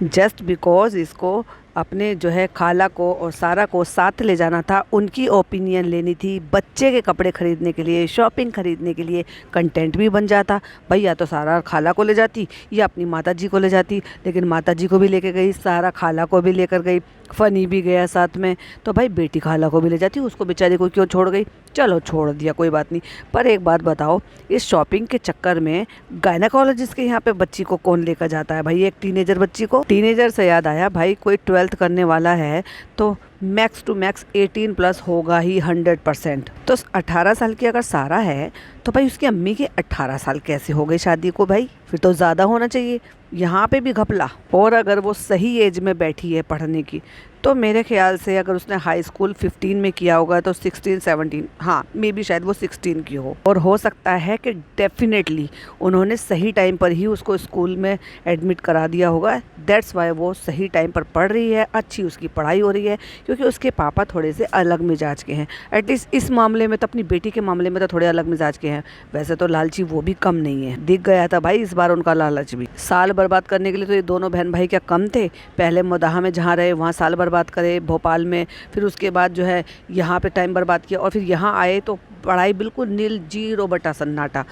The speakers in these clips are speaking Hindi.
जस्ट बिकॉज इसको अपने जो है खाला को और सारा को साथ ले जाना था, उनकी ओपिनियन लेनी थी, बच्चे के कपड़े खरीदने के लिए, शॉपिंग खरीदने के लिए, कंटेंट भी बन जाता। भाई या तो सारा खाला को ले जाती या अपनी माता जी को ले जाती, लेकिन माता जी को भी लेके गई, सारा खाला को भी लेकर गई, फ़नी भी गया साथ में, तो भाई बेटी खाला को भी ले जाती, उसको बेचारी को क्यों छोड़ गई। चलो छोड़ दिया, कोई बात नहीं। पर एक बात बताओ, इस शॉपिंग के चक्कर में गायनाकोलॉजिस्ट के यहाँ पे बच्ची को कौन लेकर जाता है भाई, एक टीनेजर बच्ची को। टीनेजर से याद आया भाई, कोई 12th करने वाला है तो मैक्स टू मैक्स 18+ होगा ही 100%। तो 18 साल की अगर सारा है तो भाई उसकी अम्मी के 18 साल कैसे हो गई शादी को भाई, फिर तो ज़्यादा होना चाहिए। यहाँ पे भी घपला। और अगर वो सही एज में बैठी है पढ़ने की, तो मेरे ख्याल से अगर उसने हाई स्कूल 15 में किया होगा तो 16 17, हाँ मे बी शायद वो 16 की हो। और हो सकता है कि डेफिनेटली उन्होंने सही टाइम पर ही उसको स्कूल में एडमिट करा दिया होगा। दैट्स वाई वो सही टाइम पर पढ़ रही है, अच्छी उसकी पढ़ाई हो रही है, क्योंकि उसके पापा थोड़े से अलग मिजाज के हैं। एटलीस्ट इस मामले में तो, अपनी बेटी के मामले में तो थोड़े अलग मिजाज के हैं। वैसे तो लालची वो भी कम नहीं है, दिख गया था भाई इस बार उनका लालच भी। साल बर्बाद करने के लिए तो ये दोनों बहन भाई क्या कम थे। पहले मदाहा में जहाँ रहे वहाँ साल बर्बाद करे भोपाल में, फिर उसके बाद जो है यहाँ पे टाइम बर्बाद किया, और फिर यहाँ आए तो पढ़ाई बिल्कुल नील, 0 सन्नाटा,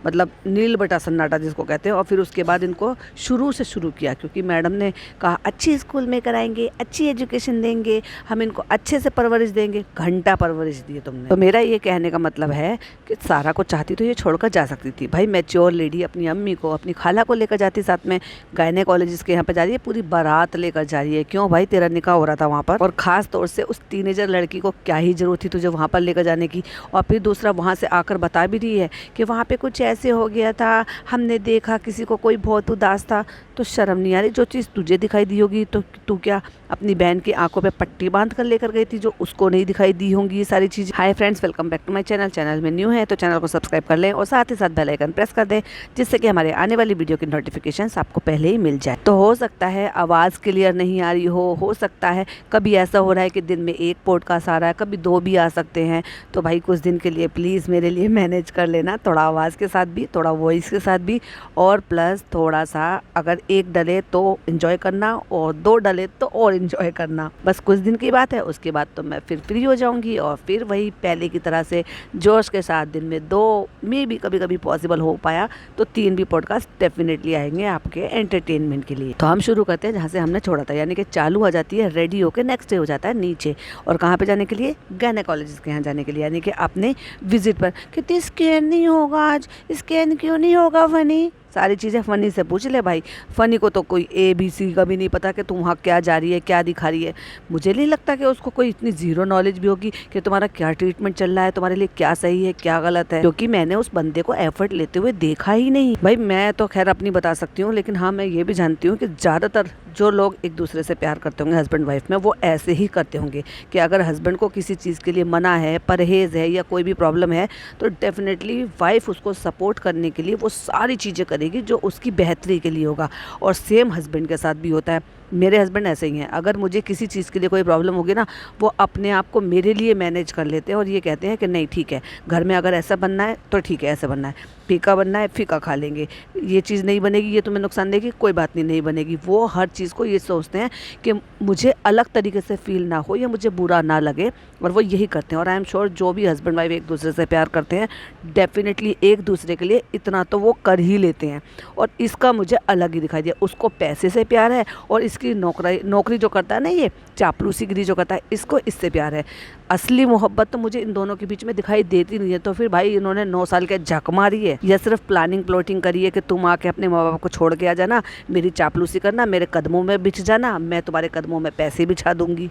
मतलब नील बटा सन्नाटा जिसको कहते हैं। और फिर उसके बाद इनको शुरू से शुरू किया, क्योंकि मैडम ने कहा अच्छी स्कूल में कराएंगे, अच्छी एजुकेशन देंगे, हम इनको अच्छे से परवरिश देंगे। घंटा परवरिश दी तुमने। तो मेरा ये कहने का मतलब है कि सारा को चाहती तो ये छोड़कर जा सकती थी भाई। मैच्योर लेडी अपनी अम्मी को, अपनी खाला को लेकर जाती, साथ में गायनेकोलॉजिस्ट के यहाँ पे जा रही है, पूरी बारात लेकर जा रही है। क्यों भाई, तेरा निकाह हो रहा था वहाँ पर, और ख़ास तौर से उस टीनेजर लड़की को क्या ही ज़रूरत थी तुझे वहाँ पर लेकर जाने की। और फिर दूसरा, वहाँ से आकर बता भी रही है कि वहाँ पे कुछ ऐसे हो गया था, हमने देखा किसी को, कोई बहुत उदास था। तो शर्म नहीं आ रही? जो चीज़ तुझे दिखाई दी होगी तो तू क्या अपनी बहन की आंखों पे पट्टी बांध कर लेकर गई थी, जो उसको नहीं दिखाई दी होंगी ये सारी चीज़ें। Hi friends, welcome back to my channel. Channel में न्यू है तो चैनल को सब्सक्राइब कर लें और साथ ही साथ बेल आइकन प्रेस कर दें, जिससे कि हमारे आने वाली वीडियो की नोटिफिकेशन आपको पहले ही मिल जाए। तो हो सकता है आवाज़ क्लियर नहीं आ रही हो सकता है कभी ऐसा हो रहा है कि दिन में एक पॉडकास्ट आ रहा है, कभी 2 भी आ सकते हैं। तो भाई कुछ दिन के लिए प्लीज़ मेरे लिए मैनेज कर लेना, थोड़ा आवाज़ के साथ भी, थोड़ा वॉइस के साथ भी, और प्लस थोड़ा सा अगर 1 डले तो इन्जॉय करना और 2 डले तो और इन्जॉय करना। बस कुछ दिन की बात है, उसके बाद तो मैं फिर फ्री हो जाऊंगी और फिर वही पहले की तरह से जोश के साथ दिन में 2 में भी कभी कभी पॉसिबल हो पाया तो 3 भी पॉडकास्ट डेफिनेटली आएंगे आपके एंटरटेनमेंट के लिए। तो हम शुरू करते हैं जहाँ से हमने छोड़ा था, यानी कि चालू हो जाती है रेडी होकर, नेक्स्ट डे हो जाता है नीचे। और कहाँ पे जाने के लिए? गायनेकोलॉजिस्ट के यहाँ जाने के लिए, यानी कि अपने विजिट पर। कितनी स्कैन नहीं होगा आज, स्कैन क्यों नहीं होगा फनी? सारी चीज़ें फ़नी से पूछ ले भाई। फ़नी को तो कोई ABC का भी नहीं पता कि तुम वहाँ क्या जा रही है, क्या दिखा रही है। मुझे नहीं लगता कि उसको कोई इतनी ज़ीरो नॉलेज भी होगी कि तुम्हारा क्या ट्रीटमेंट चल रहा है, तुम्हारे लिए क्या सही है क्या गलत है, क्योंकि मैंने उस बंदे को एफर्ट लेते हुए देखा ही नहीं भाई। मैं तो खैर अपनी बता सकती हूँ, लेकिन हाँ मैं ये भी जानती हूँ कि ज़्यादातर जो लोग एक दूसरे से प्यार करते होंगे हस्बैंड वाइफ में, वो ऐसे ही करते होंगे कि अगर हस्बैंड को किसी चीज़ के लिए मना है, परहेज़ है या कोई भी प्रॉब्लम है, तो डेफिनेटली वाइफ उसको सपोर्ट करने के लिए वो सारी चीज़ें करेगी जो उसकी बेहतरी के लिए होगा। और सेम हस्बैंड के साथ भी होता है। मेरे हस्बैंड ऐसे ही हैं, अगर मुझे किसी चीज़ के लिए कोई प्रॉब्लम होगी ना, वो अपने आप को मेरे लिए मैनेज कर लेते हैं और ये कहते हैं कि नहीं ठीक है, घर में अगर ऐसा बनना है तो ठीक है ऐसा बनना है, फीका बनना है फीका खा लेंगे, ये चीज़ नहीं बनेगी, ये तुम्हें नुकसान देगी, कोई बात नहीं, नहीं बनेगी। वो हर चीज़ को ये सोचते हैं कि मुझे अलग तरीके से फील ना हो या मुझे बुरा ना लगे, और वो यही करते हैं। और आई एम श्योर जो भी हस्बैंड वाइफ एक दूसरे से प्यार करते हैं, डेफिनेटली एक दूसरे के लिए इतना तो वो कर ही लेते हैं। और इसका मुझे अलग ही दिखाई दिया, उसको पैसे से प्यार है और इसकी नौकरी जो करता है ना, ये चापलूसीगिरी जो करता है, इसको इससे प्यार है। असली मोहब्बत तो मुझे इन दोनों के बीच में दिखाई देती नहीं है। तो फिर भाई इन्होंने 9 साल के झक मारी है या सिर्फ प्लानिंग प्लॉटिंग करी है कि तुम आके अपने माँ बाप को छोड़ के आ जाना, मेरी चापलूसी करना, मेरे कदमों में बिछ जाना, मैं तुम्हारे कदमों में पैसे बिछा दूंगी।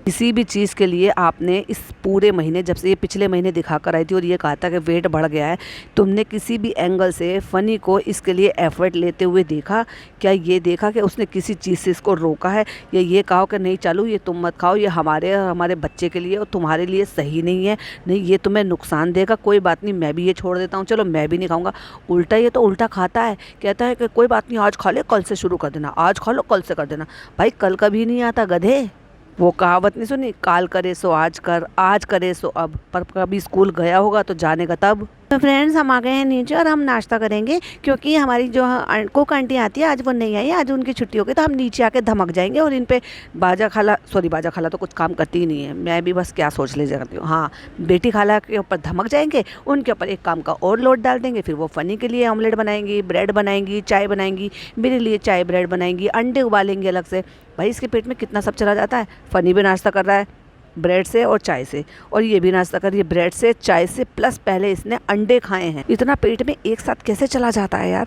किसी भी चीज़ के लिए आपने इस पूरे महीने, जब से ये पिछले महीने दिखा कर आई थी और ये कहा था कि वेट बढ़ गया है, तुमने किसी भी एंगल से फ़नी को इसके लिए एफर्ट लेते हुए देखा? क्या ये देखा कि उसने किसी चीज़ से इसको रोका है या ये कहा कि नहीं चालू ये तुम मत खाओ, ये हमारे और हमारे बच्चे के लिए और तुम्हारे लिए सही नहीं है, नहीं ये तुम्हें नुकसान देगा, कोई बात नहीं मैं भी ये छोड़ देता हूँ, चलो मैं भी नहीं खाऊँगा। उल्टा ये तो उल्टा खाता है, कहता है कि कोई बात नहीं आज खा ले, कल से शुरू कर देना, आज खा लो कल से कर देना। भाई कल कभी नहीं आता गधे। वो कहावत नहीं सुनी, काल करे सो आज कर, आज करे सो अब। पर कभी स्कूल गया होगा तो जानेगा तब। तो फ्रेंड्स हम आ गए हैं नीचे और हम नाश्ता करेंगे, क्योंकि हमारी जो कुक आंटी आती है आज वो नहीं आई, आज उनकी छुट्टी हो गई, तो हम नीचे आके धमक जाएंगे और इन पे बाजा खाला तो कुछ काम करती ही नहीं है, मैं भी बस क्या सोच ले जाती हूँ। हाँ, बेटी खाला के ऊपर धमक जाएंगे, उनके ऊपर एक काम का और लोड डाल देंगे, फिर वो फ़नी के लिए ऑमलेट बनाएंगी, ब्रेड बनाएंगी, चाय बनाएंगी, मेरे लिए चाय ब्रेड बनाएंगी, अंडे उबालेंगी अलग से। भाई इसके पेट में कितना सब चला जाता है। फ़नी भी नाश्ता कर रहा है ब्रेड से और चाय से, और ये भी नाश्ता कर रही है ब्रेड से चाय से, प्लस पहले इसने अंडे खाए हैं। इतना पेट में एक साथ कैसे चला जाता है यार।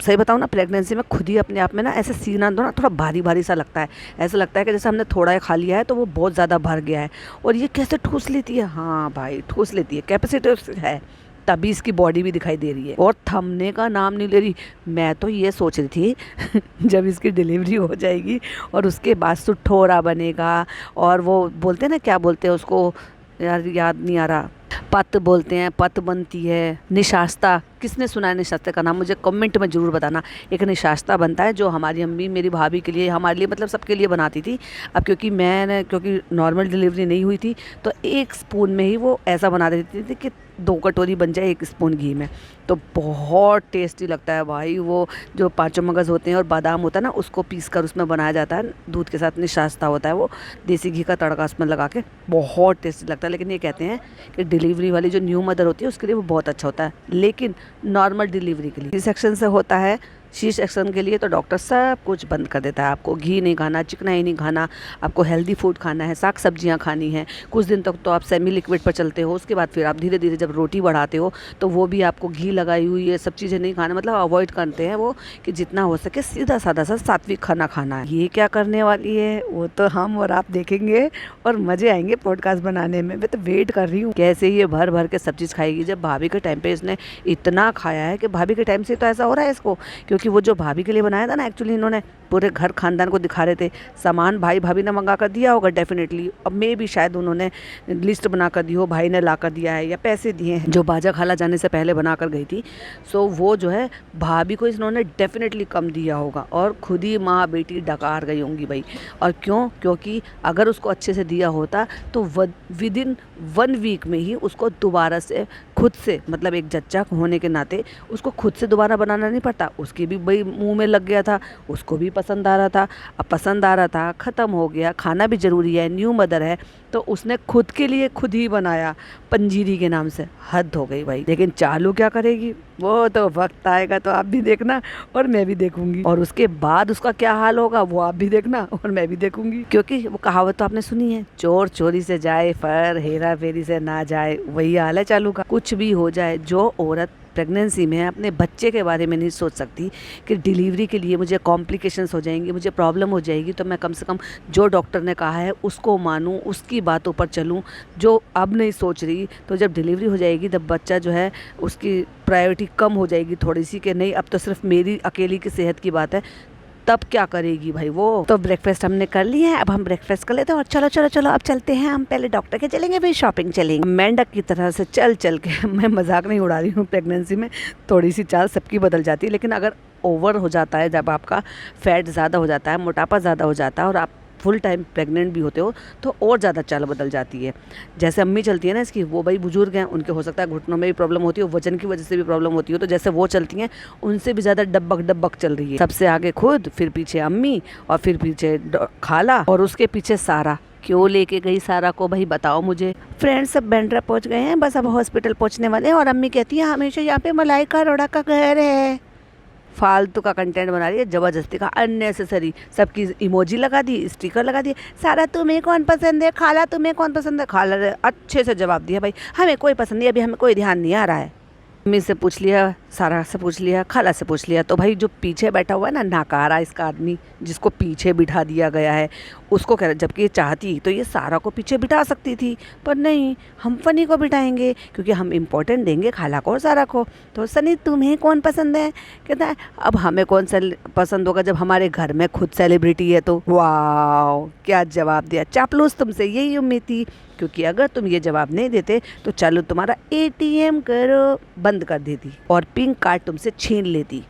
सही बताऊँ ना, प्रेगनेंसी में खुद ही अपने आप में ना ऐसे सीना दो ना थोड़ा भारी भारी सा लगता है, ऐसा लगता है कि जैसे हमने थोड़ा खा लिया है तो वो बहुत ज़्यादा भर गया है। और ये कैसे ठूस लेती है। हाँ भाई ठूस लेती है, कैपेसिटी है, तभी इसकी बॉडी भी दिखाई दे रही है और थमने का नाम नहीं ले रही। मैं तो ये सोच रही थी जब इसकी डिलीवरी हो जाएगी और उसके बाद सुठोरा बनेगा, और वो बोलते हैं ना, क्या बोलते हैं उसको यार, याद नहीं आ रहा, पत बोलते हैं, पत बनती है, निशास्ता। किसने सुना है निशास्ता का नाम, मुझे कमेंट में ज़रूर बताना। एक निशास्ता बनता है जो हमारी अम्मी मेरी भाभी के लिए, हमारे लिए, मतलब सबके लिए बनाती थी। अब क्योंकि नॉर्मल डिलीवरी नहीं हुई थी तो 1 स्पून में ही वो ऐसा बना देती थी कि 2 कटोरी बन जाए 1 स्पून घी में, तो बहुत टेस्टी लगता है भाई। वो जो 5 मगज़ होते हैं और बादाम होता है ना, उसको पीस कर उसमें बनाया जाता है, दूध के साथ निशास्ता होता है, वो देसी घी का तड़का उसमें लगा के, बहुत टेस्टी लगता है। लेकिन ये कहते हैं कि डिलीवरी वाली जो न्यू मदर होती है उसके लिए वो बहुत अच्छा होता है, लेकिन नॉर्मल डिलीवरी के लिए सी सेक्शन से होता है, सी सेक्शन के लिए तो डॉक्टर सब कुछ बंद कर देता है। आपको घी नहीं खाना, चिकनाई नहीं खाना, आपको हेल्दी फूड खाना है, साग सब्जियां खानी है। कुछ दिन तक तो आप सेमी लिक्विड पर चलते हो, उसके बाद फिर आप धीरे धीरे जब रोटी बढ़ाते हो तो वो भी आपको घी लगाई हुई ये सब चीज़ें नहीं खाना, मतलब अवॉइड करते हैं वो कि जितना हो सके सीधा साधा सा सात्विक खाना खाना है। ये क्या करने वाली है वो तो हम और आप देखेंगे और मज़े आएंगे पॉडकास्ट बनाने में। मैं तो वेट कर रही हूँ कैसे ये भर भर के सब चीज़ खाएगी। जब भाभी के टाइम पे इसने इतना खाया है कि भाभी के टाइम से तो ऐसा हो रहा है इसको, क्योंकि वो जो भाभी के लिए बनाया था ना, एक्चुअली इन्होंने पूरे घर खानदान को दिखा रहे थे, सामान भाई भाभी ने मंगा कर दिया होगा डेफिनेटली, अब मे भी शायद उन्होंने लिस्ट बना कर दी हो, भाई ने ला कर दिया है या पैसे दिए हैं जो बाजा खाला जाने से पहले बना कर गई थी। सो वो जो है भाभी को इन्होंने डेफिनेटली कम दिया होगा और खुद ही माँ बेटी डकार गई होंगी भाई। और क्यों? क्योंकि अगर उसको अच्छे से दिया होता तो विदिन 1 वीक में ही उसको दोबारा से खुद से, मतलब एक जच्चा होने के नाते उसको खुद से दोबारा बनाना नहीं पड़ता। उसके भी भाई मुंह में लग गया था, उसको भी पसंद आ रहा था, अब पसंद आ रहा था, ख़त्म हो गया, खाना भी ज़रूरी है, न्यू मदर है, तो उसने खुद के लिए खुद ही बनाया पंजीरी के नाम से। हद हो गई भाई। लेकिन चालू क्या करेगी वो तो वक्त आएगा तो आप भी देखना और मैं भी देखूंगी, और उसके बाद उसका क्या हाल होगा वो आप भी देखना और मैं भी देखूंगी। क्योंकि वो कहावत तो आपने सुनी है, चोर चोरी से जाए पर हेरा फेरी से ना जाए, वही हाल है चालू का। कुछ भी हो जाए, जो औरत प्रेगनेंसी में अपने बच्चे के बारे में नहीं सोच सकती कि डिलीवरी के लिए मुझे कॉम्प्लिकेशंस हो जाएंगी, मुझे प्रॉब्लम हो जाएगी, तो मैं कम से कम जो डॉक्टर ने कहा है उसको मानूं, उसकी बातों पर चलूं। जो अब नहीं सोच रही, तो जब डिलीवरी हो जाएगी तब बच्चा जो है उसकी प्रायोरिटी कम हो जाएगी थोड़ी सी, कि नहीं अब तो सिर्फ मेरी अकेली की सेहत की बात है, तब क्या करेगी भाई वो। तो ब्रेकफास्ट हमने कर लिया है, अब हम ब्रेकफास्ट कर लेते हैं और चलो चलो चलो अब चलते हैं। हम पहले डॉक्टर के चलेंगे फिर शॉपिंग चलेंगे, मेंढक की तरह से चल चल के। मैं मजाक नहीं उड़ा रही हूँ, प्रेगनेंसी में थोड़ी सी चाल सबकी बदल जाती है, लेकिन अगर ओवर हो जाता है, जब आपका फैट ज़्यादा हो जाता है, मोटापा ज़्यादा हो जाता है और आप फुल टाइम प्रेग्नेंट भी होते हो तो और ज़्यादा चाल बदल जाती है। जैसे अम्मी चलती है ना इसकी, वो भाई बुजुर्ग हैं, उनके हो सकता है घुटनों में भी प्रॉब्लम होती हो, वजन की वजह से भी प्रॉब्लम होती हो, तो जैसे वो चलती हैं उनसे भी ज़्यादा डब्बक डब्बक चल रही है। सबसे आगे खुद, फिर पीछे अम्मी और फिर पीछे खाला और उसके पीछे सारा। क्यों लेके गई सारा को भाई बताओ मुझे। फ्रेंड्स सब बैंड्रा पहुँच गए हैं, बस अब हॉस्पिटल पहुँचने वाले हैं और अम्मी कहती है हमेशा यहाँ पे मलाइका अरोड़ा का घर है। फालतू का कंटेंट बना रही है, ज़बरदस्ती का, अननेसेसरी। सबकी इमोजी लगा दी, स्टिकर लगा दिए, सारा तुम्हें कौन पसंद है, खाला तुम्हें कौन पसंद है। खाला ने अच्छे से जवाब दिया, भाई हमें कोई पसंद नहीं, अभी हमें कोई ध्यान नहीं आ रहा है। मम्मी से पूछ लिया, सारा से पूछ लिया, खाला से पूछ लिया, तो भाई जो पीछे बैठा हुआ है ना नाकारा इसका आदमी, जिसको पीछे बिठा दिया गया है, उसको कह रहा, जबकि ये चाहती तो ये सारा को पीछे बिठा सकती थी, पर नहीं, हम फनी को बिठाएंगे क्योंकि हम इम्पोर्टेंट देंगे खाला को और सारा को। तो सनी तुम्हें कौन पसंद है? कहता है अब हमें कौन सा पसंद होगा जब हमारे घर में खुद सेलिब्रिटी है। तो वाह क्या जवाब दिया, चापलूस, तुमसे यही उम्मीद थी, क्योंकि अगर तुम ये जवाब नहीं देते तो चलो तुम्हारा ATM करो बंद कर देती और पिंक कार्ड तुमसे छीन लेती।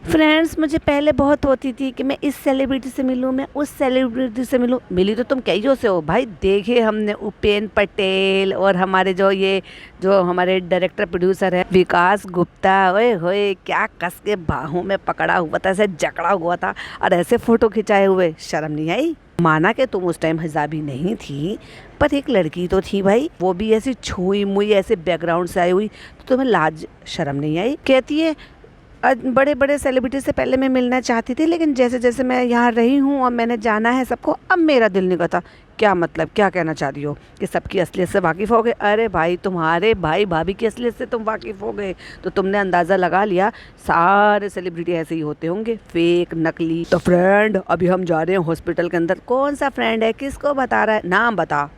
फ्रेंड्स मुझे पहले बहुत होती थी कि मैं इस सेलिब्रिटी से मिलूं, मैं उस सेलिब्रिटी से मिलूं। मिली तो तुम कईयों से हो भाई। देखे हमने उपेन पटेल और हमारे जो हमारे डायरेक्टर प्रोड्यूसर है विकास गुप्ता, ओए होए क्या कस के बाहों में पकड़ा हुआ था, ऐसे जकड़ा हुआ था और ऐसे फोटो खिंचाए हुए। शर्म नहीं आई? माना कि तुम उस टाइम हिजाबी नहीं थी, पर एक लड़की तो थी भाई, वो भी ऐसी छुई मुई ऐसे बैकग्राउंड से आई हुई, तो तुम्हें लाज शर्म नहीं आई? कहती है बड़े बड़े सेलिब्रिटी से पहले मैं मिलना चाहती थी, लेकिन जैसे जैसे मैं यहाँ रही हूँ और मैंने जाना है सबको, अब मेरा दिल नहीं करता। क्या मतलब, क्या कहना चाह रही हो कि सबकी असलियत से वाकिफ़ हो गए? अरे भाई, तुम्हारे भाई भाभी की असलियत से तुम वाकिफ़ हो गए तो तुमने अंदाज़ा लगा लिया सारे सेलिब्रिटी ऐसे ही होते होंगे, फेक नकली। तो फ्रेंड, अभी हम जा रहे हैं हॉस्पिटल के अंदर। कौन सा फ्रेंड है, किसको बता रहा है, नाम बता।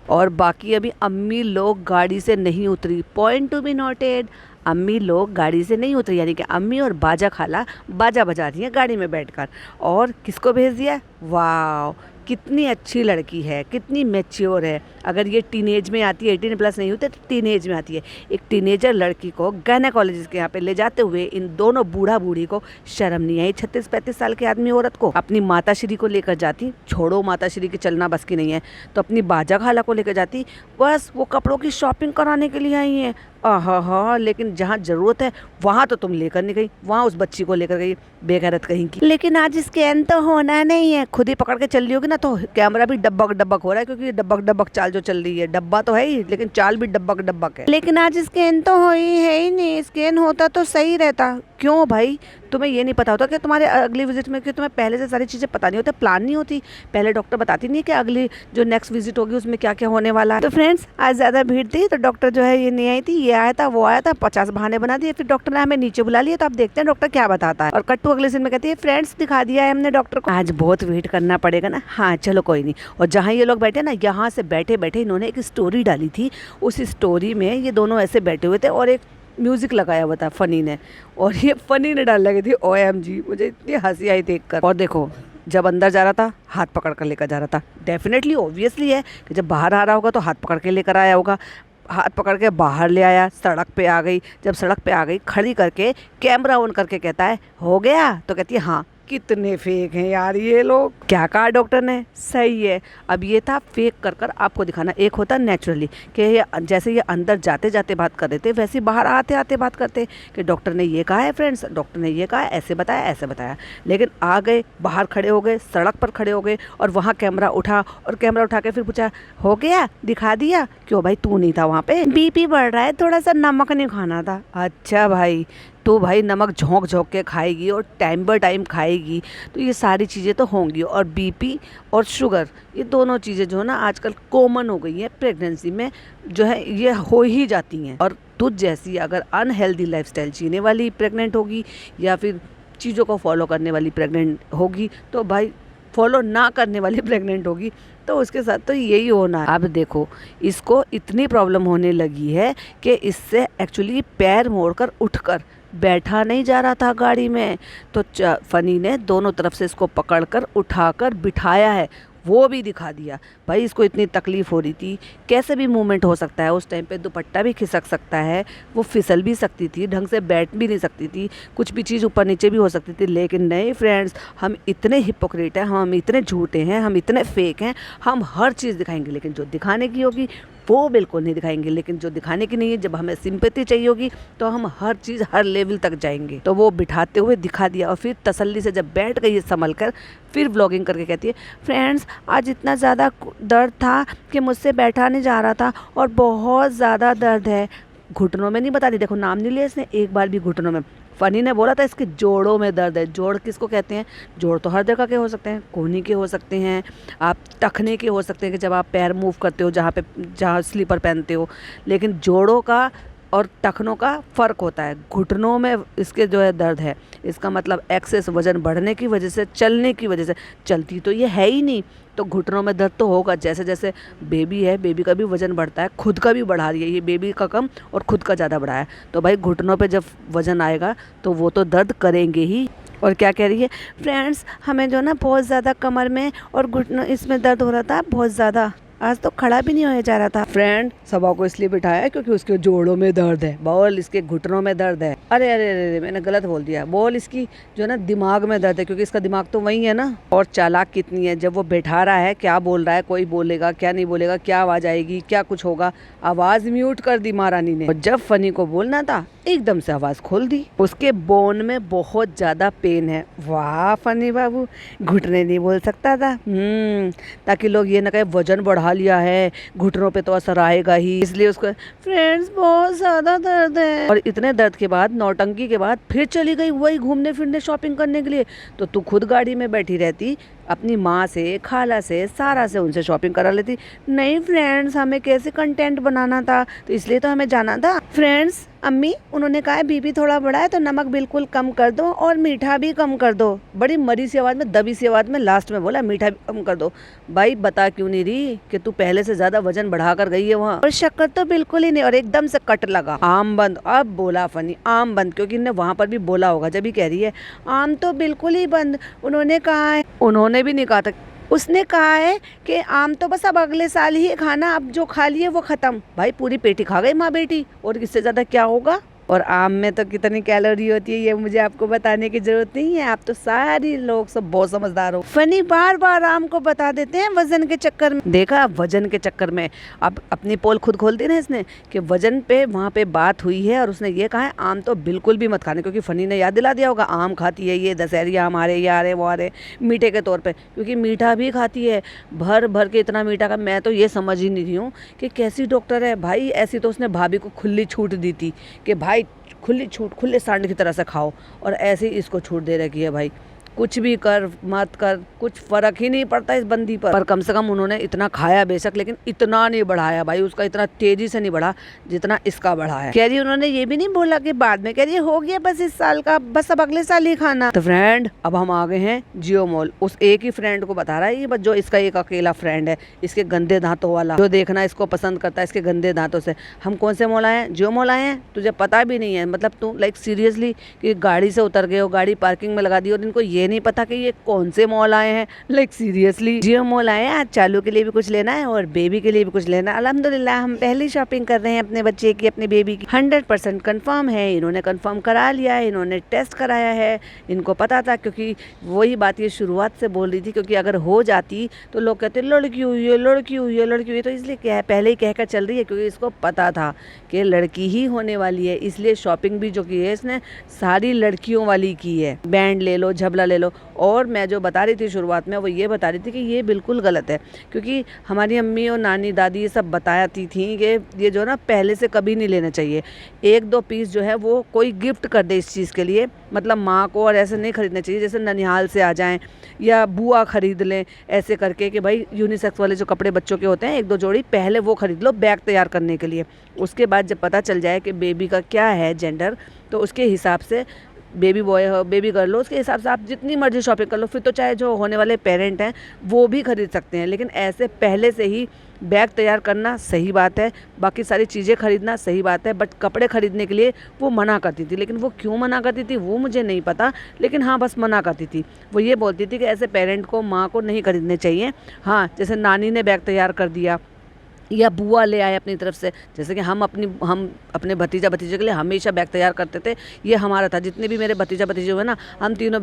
और बाकी अभी अम्मी लोग गाड़ी से नहीं उतरी, पॉइंट टू बी नोटेड। अम्मी लोग गाड़ी से नहीं उतरी, यानी कि अम्मी और बाजा खाला बाजा बजा रही हैं गाड़ी में बैठकर। और किसको भेज दिया? वाह, कितनी अच्छी लड़की है, कितनी मैच्योर है। अगर ये टीनेज में आती है, 18+ नहीं होते तो टीनेज में आती है, एक टीनेजर लड़की को गायनेकोलॉजिस्ट के यहाँ पे ले जाते हुए इन दोनों बूढ़ा बूढ़ी को शर्म नहीं आई? 36-35 साल की आदमी औरत को अपनी माताश्री को लेकर जाती, छोड़ो माताश्री की चलना बस की नहीं है तो अपनी बाजा खाला को लेकर जाती, बस वो कपड़ों की शॉपिंग कराने के लिए आई हैं। हाँ, लेकिन जहाँ ज़रूरत है वहाँ तो तुम लेकर नहीं गई, वहाँ उस बच्ची को लेकर गई, बेगैरत कहीं की। लेकिन आज स्कैन तो होना नहीं है, खुद ही पकड़ के चल रही होगी ना, तो कैमरा भी डब्बक डब्बक हो रहा है, क्योंकि ये डब्बक डब्बक चाल जो चल रही है, डब्बा तो है ही लेकिन चाल भी डब्बक डब्बक है। लेकिन आज स्कैन तो हो ही है ही नहीं, स्कैन होता तो सही रहता। क्यों भाई, तुम्हें ये नहीं पता होता कि तुम्हारे अगली विजिट में, कि तुम्हें पहले से सारी चीज़ें पता नहीं होती, प्लान नहीं होती, पहले डॉक्टर बताती नहीं कि अगली जो नेक्स्ट विजिट होगी उसमें क्या क्या होने वाला है। तो फ्रेंड्स, आज ज़्यादा भीड़ थी तो डॉक्टर जो है ये नहीं आई थी, ये आया था, वो आया था, 50 बहाने बना दिए, फिर डॉक्टर ने हमें नीचे बुला लिया। तो आप देखते हैं डॉक्टर क्या बताता है। और कट्टू अगले दिन में कहती है, फ्रेंड्स दिखा दिया है हमने डॉक्टर को, आज बहुत वेट करना पड़ेगा ना। हाँ चलो कोई नहीं। और जहाँ ये लोग बैठे ना, यहाँ से बैठे बैठे इन्होंने एक स्टोरी डाली थी, उस स्टोरी में ये दोनों ऐसे बैठे हुए थे और एक म्यूजिक लगाया हुआ था फनी ने, और ये फनी ने डाल लगी थी OMG। मुझे इतनी हंसी आई देखकर। और देखो, जब अंदर जा रहा था हाथ पकड़ कर लेकर जा रहा था। डेफिनेटली ऑब्वियसली है कि जब बाहर आ रहा होगा तो हाथ पकड़ के लेकर आया होगा। हाथ पकड़ के बाहर ले आया, सड़क पे आ गई। जब सड़क पे आ गई, खड़ी करके कैमरा ऑन करके कहता है, हो गया? तो कहती है हाँ। कितने फेक हैं यार ये लोग। क्या कहा डॉक्टर ने? सही है। अब ये था फेक कर कर आपको दिखाना। एक होता नेचुरली कि ये जैसे ये अंदर जाते जाते बात कर रहे थे, वैसे बाहर आते आते बात करते कि डॉक्टर ने ये कहा है फ्रेंड्स, डॉक्टर ने ये कहा है, ऐसे बताया ऐसे बताया। लेकिन आ गए, बाहर खड़े हो गए, सड़क पर खड़े हो गए और वहाँ कैमरा उठा, और कैमरा उठा के फिर पूछा, हो गया? दिखा दिया? क्यों भाई, तू नहीं था वहाँ पे? BP बढ़ रहा है, थोड़ा सा नमक नहीं खाना था। अच्छा भाई, तो भाई नमक झोंक झोंक के खाएगी और टाइम बाय टाइम खाएगी तो ये सारी चीज़ें तो होंगी। और BP और शुगर, ये दोनों चीज़ें जो है ना आजकल कॉमन हो गई हैं प्रेगनेंसी में, जो है ये हो ही जाती हैं। और तुझ जैसी अगर अनहेल्दी लाइफस्टाइल जीने वाली प्रेग्नेंट होगी या फिर चीज़ों को फॉलो करने वाली प्रेग्नेंट होगी, तो भाई फॉलो ना करने वाली प्रेग्नेंट होगी, तो उसके साथ तो यही होना है। अब देखो, इसको इतनी प्रॉब्लम होने लगी है कि इससे एक्चुअली पैर मोड़कर उठकर बैठा नहीं जा रहा था गाड़ी में, तो फनी ने दोनों तरफ से इसको पकड़कर उठाकर बिठाया है, वो भी दिखा दिया। भाई इसको इतनी तकलीफ़ हो रही थी, कैसे भी मूवमेंट हो सकता है, उस टाइम पे दुपट्टा भी खिसक सकता है, वो फिसल भी सकती थी, ढंग से बैठ भी नहीं सकती थी, कुछ भी चीज़ ऊपर नीचे भी हो सकती थी। लेकिन नहीं फ्रेंड्स, हम इतने हिपोक्रेट हैं, हम इतने झूठे हैं, हम इतने फेक हैं, हम हर चीज़ दिखाएंगे, लेकिन जो दिखाने की होगी वो बिल्कुल नहीं दिखाएंगे। लेकिन जो दिखाने की नहीं है, जब हमें सिंपैथी चाहिए होगी तो हम हर चीज़ हर लेवल तक जाएंगे। तो वो बिठाते हुए दिखा दिया, और फिर तसल्ली से जब बैठ गई संभल कर, फिर व्लॉगिंग करके कहती है, फ्रेंड्स आज इतना ज़्यादा दर्द था कि मुझसे बैठा नहीं जा रहा था और बहुत ज़्यादा दर्द है। घुटनों में नहीं बताती, देखो नाम नहीं लिया इसने एक बार भी घुटनों में। फनी ने बोला था इसके जोड़ों में दर्द है। जोड़ किसको कहते हैं? जोड़ तो हर जगह के हो सकते हैं, कोहनी के हो सकते हैं, आप टखने के हो सकते हैं कि जब आप पैर मूव करते हो जहाँ स्लीपर पहनते हो। लेकिन जोड़ों का और टखनों का फ़र्क होता है। घुटनों में इसके जो है दर्द है, इसका मतलब एक्सेस वज़न बढ़ने की वजह से, चलने की वजह से, चलती तो ये है ही नहीं, तो घुटनों में दर्द तो होगा। जैसे जैसे बेबी है, बेबी का भी वज़न बढ़ता है, खुद का भी बढ़ा रही है ये, बेबी का कम और खुद का ज़्यादा बढ़ा है, तो भाई घुटनों पे जब वज़न आएगा तो वो तो दर्द करेंगे ही। और क्या कह रही है? फ्रेंड्स हमें जो ना बहुत ज़्यादा कमर में और घुटनों इसमें दर्द हो रहा था बहुत ज़्यादा, आज तो खड़ा भी नहीं होया जा रहा था। फ्रेंड सबा को इसलिए बिठाया क्योंकि उसके जोड़ों में दर्द है, बोल इसके घुटनों में दर्द है। अरे अरे अरे मैंने गलत बोल दिया, बोल इसकी जो है ना दिमाग में दर्द है, क्योंकि इसका दिमाग तो वही है ना। और चालाक कितनी है, जब वो बैठा रहा है क्या बोल रहा है, कोई बोलेगा क्या नहीं बोलेगा, क्या आवाज आएगी, क्या कुछ होगा, आवाज म्यूट कर दी महारानी ने। और जब फनी को बोलना था एकदम से आवाज खोल दी। उसके बोन में बहुत ज्यादा पेन है। वाह फनी बाबू, घुटने नहीं बोल सकता था। ताकि लोग ये ना कहे वजन बढ़ा लिया है, घुटनों पे तो असर आएगा ही, इसलिए उसको फ्रेंड्स बहुत ज्यादा दर्द है। और इतने दर्द के बाद, नौटंकी के बाद फिर चली गई वही घूमने फिरने शॉपिंग करने के लिए। तो तू खुद गाड़ी में बैठी रहती, अपनी माँ से, खाला से, सारा से उनसे शॉपिंग करा लेती। नहीं फ्रेंड्स हमें कैसे कंटेंट बनाना था, तो इसलिए तो हमें जाना था। फ्रेंड्स अम्मी उन्होंने कहा है बीपी थोड़ा बढ़ा है तो नमक बिल्कुल कम कर दो और मीठा भी कम कर दो। बड़ी मरी सी आवाज़ में, दबी सी आवाज़ में लास्ट में बोला मीठा भी कम कर दो। भाई बता क्यों नहीं रही कि तू पहले से ज़्यादा वजन बढ़ा कर गई है वहाँ। और शक्कर तो बिल्कुल ही नहीं। और एकदम से कट लगा, आम बंद। अब बोला फनी आम बंद, क्योंकि इन्हें वहाँ पर भी बोला होगा जब ही कह रही है आम तो बिल्कुल ही बंद। उन्होंने कहा है, उन्होंने भी नहीं कहा था, उसने कहा है कि आम तो बस अब अगले साल ही खाना, अब जो खा लिए वो खत्म। भाई पूरी पेटी खा गई माँ बेटी, और इससे ज्यादा क्या होगा। और आम में तो कितनी कैलोरी होती है ये मुझे आपको बताने की जरूरत नहीं है, आप तो सारी लोग सब बहुत समझदार हो। फनी बार बार आम को बता देते हैं वजन के चक्कर में। देखा वजन के चक्कर में, अब अपनी पोल खुद खोल दी ना इसने कि वजन पे वहाँ पे बात हुई है और उसने ये कहा है आम तो बिल्कुल भी मत खाने, क्योंकि फनी ने याद दिला दिया होगा आम खाती है ये, दशहरी आम आ रहे, ये आ रहे, वो आ रहे, मीठे के तौर पर, क्योंकि मीठा भी खाती है भर भर के इतना मीठा का। मैं तो ये समझ ही नहीं रही हूँ कि कैसी डॉक्टर है भाई। ऐसी तो उसने भाभी को खुली छूट दी थी कि भाई खुली छूट, खुले सांड की तरह से खाओ, और ऐसे ही इसको छूट दे रखी है। भाई कुछ भी कर मत कर, कुछ फर्क ही नहीं पड़ता इस बंदी पर कम से कम उन्होंने इतना खाया बेशक, लेकिन इतना नहीं बढ़ाया भाई, उसका इतना तेजी से नहीं बढ़ा जितना इसका बढ़ा है। कह रही उन्होंने ये भी नहीं बोला कि बाद में, कह रही हो गया बस इस साल का, बस अब अगले साल ही खाना। तो फ्रेंड अब हम आ गए हैं जियो मॉल। उस एक ही फ्रेंड को बता रहा है ये, बस जो इसका एक अकेला फ्रेंड है, इसके गंदे दांतों वाला, जो देखना इसको पसंद करता है इसके गंदे दांतों से। हम कौन से मॉल आए हैं? जियो मॉल आए हैं। तुझे पता भी नहीं है, मतलब तू लाइक सीरियसली कि गाड़ी से उतर गए हो, गाड़ी पार्किंग में लगा दी और इनको ये नहीं पता कि ये कौन से मॉल आए हैं। लाइक सीरियसली जियो मॉल आए हैं। आज चालू के लिए भी कुछ लेना है और बेबी के लिए भी कुछ लेना है। अल्हम्दुलिल्लाह हम पहली शॉपिंग कर रहे हैं अपने बच्चे की, अपने बेबी की। 100% कंफर्म है, इन्होंने कंफर्म करा लिया है, इन्होंने टेस्ट कराया है, इनको पता था, क्योंकि वही बात ये शुरुआत से बोल रही थी, क्योंकि अगर हो जाती तो लोग कहते लड़की हुई है, लड़की हुई है, लड़की हुई है, तो इसलिए पहले ही कहकर चल रही है, क्योंकि इसको पता था कि लड़की ही होने वाली है। इसलिए शॉपिंग भी जो की है इसने सारी लड़कियों वाली की है। बैंड ले लो, झबला ले लो। और मैं जो बता रही थी शुरुआत में वो ये बता रही थी कि ये बिल्कुल गलत है, क्योंकि हमारी अम्मी और नानी दादी ये सब बताती थी कि ये जो ना पहले से कभी नहीं लेना चाहिए। 1-2 पीस जो है वो कोई गिफ्ट कर दे इस चीज़ के लिए, मतलब माँ को, और ऐसे नहीं खरीदना चाहिए जैसे ननिहाल से आ जाएं या बुआ खरीद लें, ऐसे करके कि भाई यूनिसेक्स वाले जो कपड़े बच्चों के होते हैं 1-2 जोड़ी पहले वो खरीद लो बैग तैयार करने के लिए। उसके बाद जब पता चल जाए कि बेबी का क्या है जेंडर, तो उसके हिसाब से बेबी बॉय हो, बेबी गर्ल हो, उसके हिसाब से आप जितनी मर्जी शॉपिंग कर लो। फिर तो चाहे जो होने वाले पेरेंट हैं वो भी खरीद सकते हैं, लेकिन ऐसे पहले से ही बैग तैयार करना सही बात है, बाकी सारी चीज़ें खरीदना सही बात है। बट कपड़े खरीदने के लिए वो मना करती थी, लेकिन वो क्यों मना करती थी वो मुझे नहीं पता, लेकिन हाँ बस मना करती थी। वो ये बोलती थी कि ऐसे पेरेंट को, माँ को नहीं खरीदने चाहिए। हाँ जैसे नानी ने बैग तैयार कर दिया या बुआ ले आए अपनी तरफ से, जैसे कि हम अपने भतीजे के लिए हमेशा बैग तैयार करते थे। ये हमारा था, जितने भी मेरे भतीजे हुए ना, हम तीनों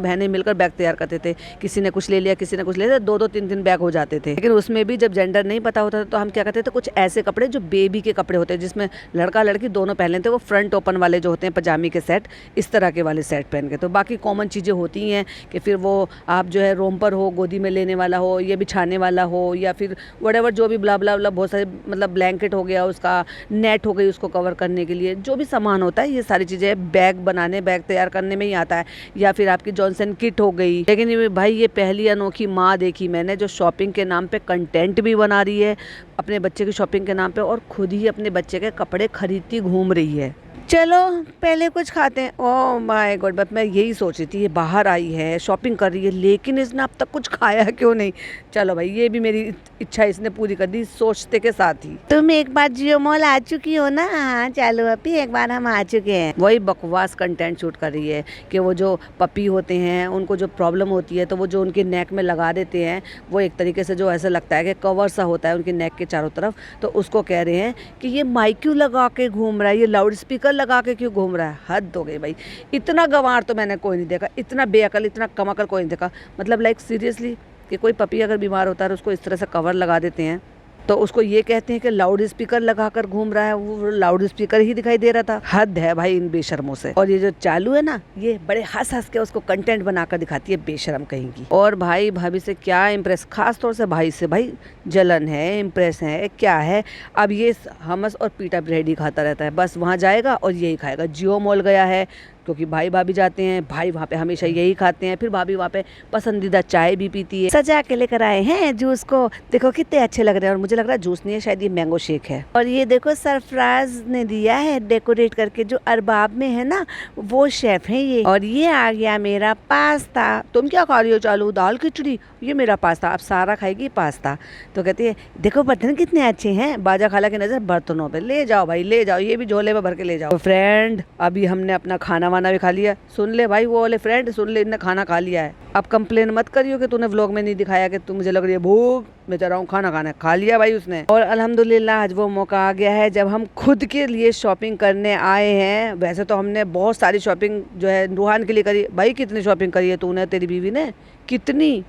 बहनें मिलकर बैग तैयार करते थे। किसी ने कुछ ले लिया, किसी ने कुछ ले लिया, 2-2 3-3 बैग हो जाते थे। लेकिन उसमें भी जब जेंडर नहीं पता होता था तो हम क्या करते थे, कुछ ऐसे कपड़े जो बेबी के कपड़े होते हैं, जिसमें लड़का लड़की दोनों पहन लेते, वो फ्रंट ओपन वाले जो होते हैं पजामी के सेट, इस तरह के वाले सेट पहन के। तो बाकी कॉमन चीज़ें होती हैं कि फिर वो आप जो है रोम्पर हो, गोदी में लेने वाला हो, या बिछाने वाला हो, या फिर व्हाटएवर जो भी ब्ला ब्ला ब्ला बहुत सारे, मतलब ब्लैंकेट हो गया, उसका नेट हो गई उसको कवर करने के लिए, जो भी सामान होता है ये सारी चीज़ें बैग बनाने, बैग तैयार करने में ही आता है। या फिर आपकी जॉनसन किट हो गई। लेकिन भाई ये पहली अनोखी माँ देखी मैंने जो शॉपिंग के नाम पे कंटेंट भी बना रही है, अपने बच्चे की शॉपिंग के नाम पे और खुद ही अपने बच्चे के कपड़े खरीदती घूम रही है। चलो पहले कुछ खाते हैं। ओह माय गॉड, बट मैं यही सोच रही थी ये बाहर आई है शॉपिंग कर रही है लेकिन इसने अब तक कुछ खाया क्यों नहीं। चलो भाई, ये भी मेरी इच्छा इसने पूरी कर दी सोचते के साथ ही। तुम एक बार जियो मॉल आ चुकी हो ना? हाँ चलो अभी एक बार हम आ चुके हैं। वही बकवास कंटेंट शूट कर रही है कि वो जो पपी होते हैं उनको जो प्रॉब्लम होती है तो वो जो उनके नेक में लगा देते हैं, वो एक तरीके से जो ऐसा लगता है कि कवर सा होता है उनके नेक के चारों तरफ, तो उसको कह रहे हैं कि ये माइक क्यों लगा के घूम रहा है, ये लाउड स्पीकर लगा के क्यों घूम रहा है। हद हो गई भाई, इतना गंवार तो मैंने कोई नहीं देखा, इतना बेअकल इतना कम-अकल कोई नहीं देखा। मतलब लाइक सीरियसली कि कोई पपी अगर बीमार होता है उसको इस तरह से कवर लगा देते हैं तो उसको ये कहते हैं कि लाउड स्पीकर लगाकर घूम रहा है, वो लाउड स्पीकर ही दिखाई दे रहा था। हद है भाई इन बेशर्मों से। और ये जो चालू है ना, ये बड़े हंस हंस के उसको कंटेंट बनाकर दिखाती है, बेशरम कहीं की। और भाई भाभी से क्या इम्प्रेस, खास तौर से भाई से भाई जलन है, इम्प्रेस है, क्या है। अब ये हमस और पीटा ब्रेड ही खाता रहता है, बस वहाँ जाएगा और यही खाएगा। जियो मॉल गया है क्योंकि भाई भाभी जाते हैं, भाई वहाँ पे हमेशा यही खाते हैं, फिर भाभी वहाँ पे पसंदीदा चाय भी पीती है। सजा के लेकर आए हैं जूस को, देखो कितने अच्छे लग रहे हैं। और मुझे लग रहा है जूस नहीं है, शायद ये मैंगो शेक है। और ये देखो सरफराज ने दिया है डेकोरेट करके, जो अरबाब में है ना वो शेफ है ये। और ये आ गया मेरा पास्ता। तुम क्या खा रही हो चालू? दाल खिचड़ी? ये मेरा पास्ता। अब सारा खाएगी पास्ता। तो कहती है देखो बर्तन कितने अच्छे हैं। बाजा खाला की नजर बर्तनों पे। ले जाओ भाई ले जाओ, ये भी झोले में भर के ले जाओ। तो फ्रेंड अभी हमने अपना खाना वाना भी खा लिया। सुन ले भाई वो वाले फ्रेंड, सुन ले, इनने खाना खा लिया है। अब कंप्लेन मत करियो कि तूने व्लॉग में नहीं दिखाया कि तू मुझे लग रही है भूख, मैं जा रहा हूँ खाना खाने। खा लिया भाई उसने। और अल्हम्दुलिल्लाह आज वो मौका आ गया है जब हम खुद के लिए शॉपिंग करने आए हैं। वैसे तो हमने बहुत सारी शॉपिंग जो है रूहान के लिए करी। भाई कितनी शॉपिंग करी है तूने, तेरी बीवी ने? कितनी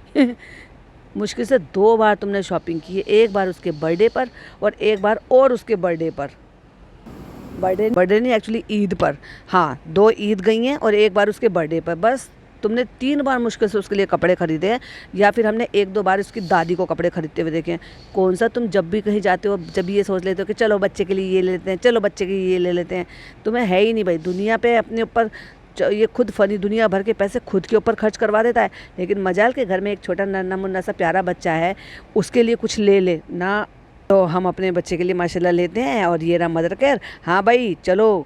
मुश्किल से 2 बार तुमने शॉपिंग की है, एक बार उसके बर्थडे पर और एक बार और उसके बर्थडे पर। बर्थडे नहीं एक्चुअली ईद पर। हाँ 2 ईद गई हैं और एक बार उसके बर्थडे पर। बस तुमने 3 बार मुश्किल से उसके लिए कपड़े खरीदे हैं, या फिर हमने 1-2 बार उसकी दादी को कपड़े खरीदते हुए देखे हैं। कौन सा तुम जब भी कहीं जाते हो जब ये सोच लेते हो कि चलो बच्चे के लिए ये ले लेते हैं, चलो बच्चे के लिए ये ले लेते हैं। तुम्हें है ही नहीं भाई, दुनिया पे अपने ऊपर ये खुद फनी दुनिया भर के पैसे खुद के ऊपर खर्च करवा देता है, लेकिन मजाल के घर में एक छोटा नन्हा मुन्ना सा प्यारा बच्चा है, उसके लिए कुछ ले ले ना। तो हम अपने बच्चे के लिए माशाल्लाह लेते हैं। और ये रहा मदर केयर। हाँ भाई चलो,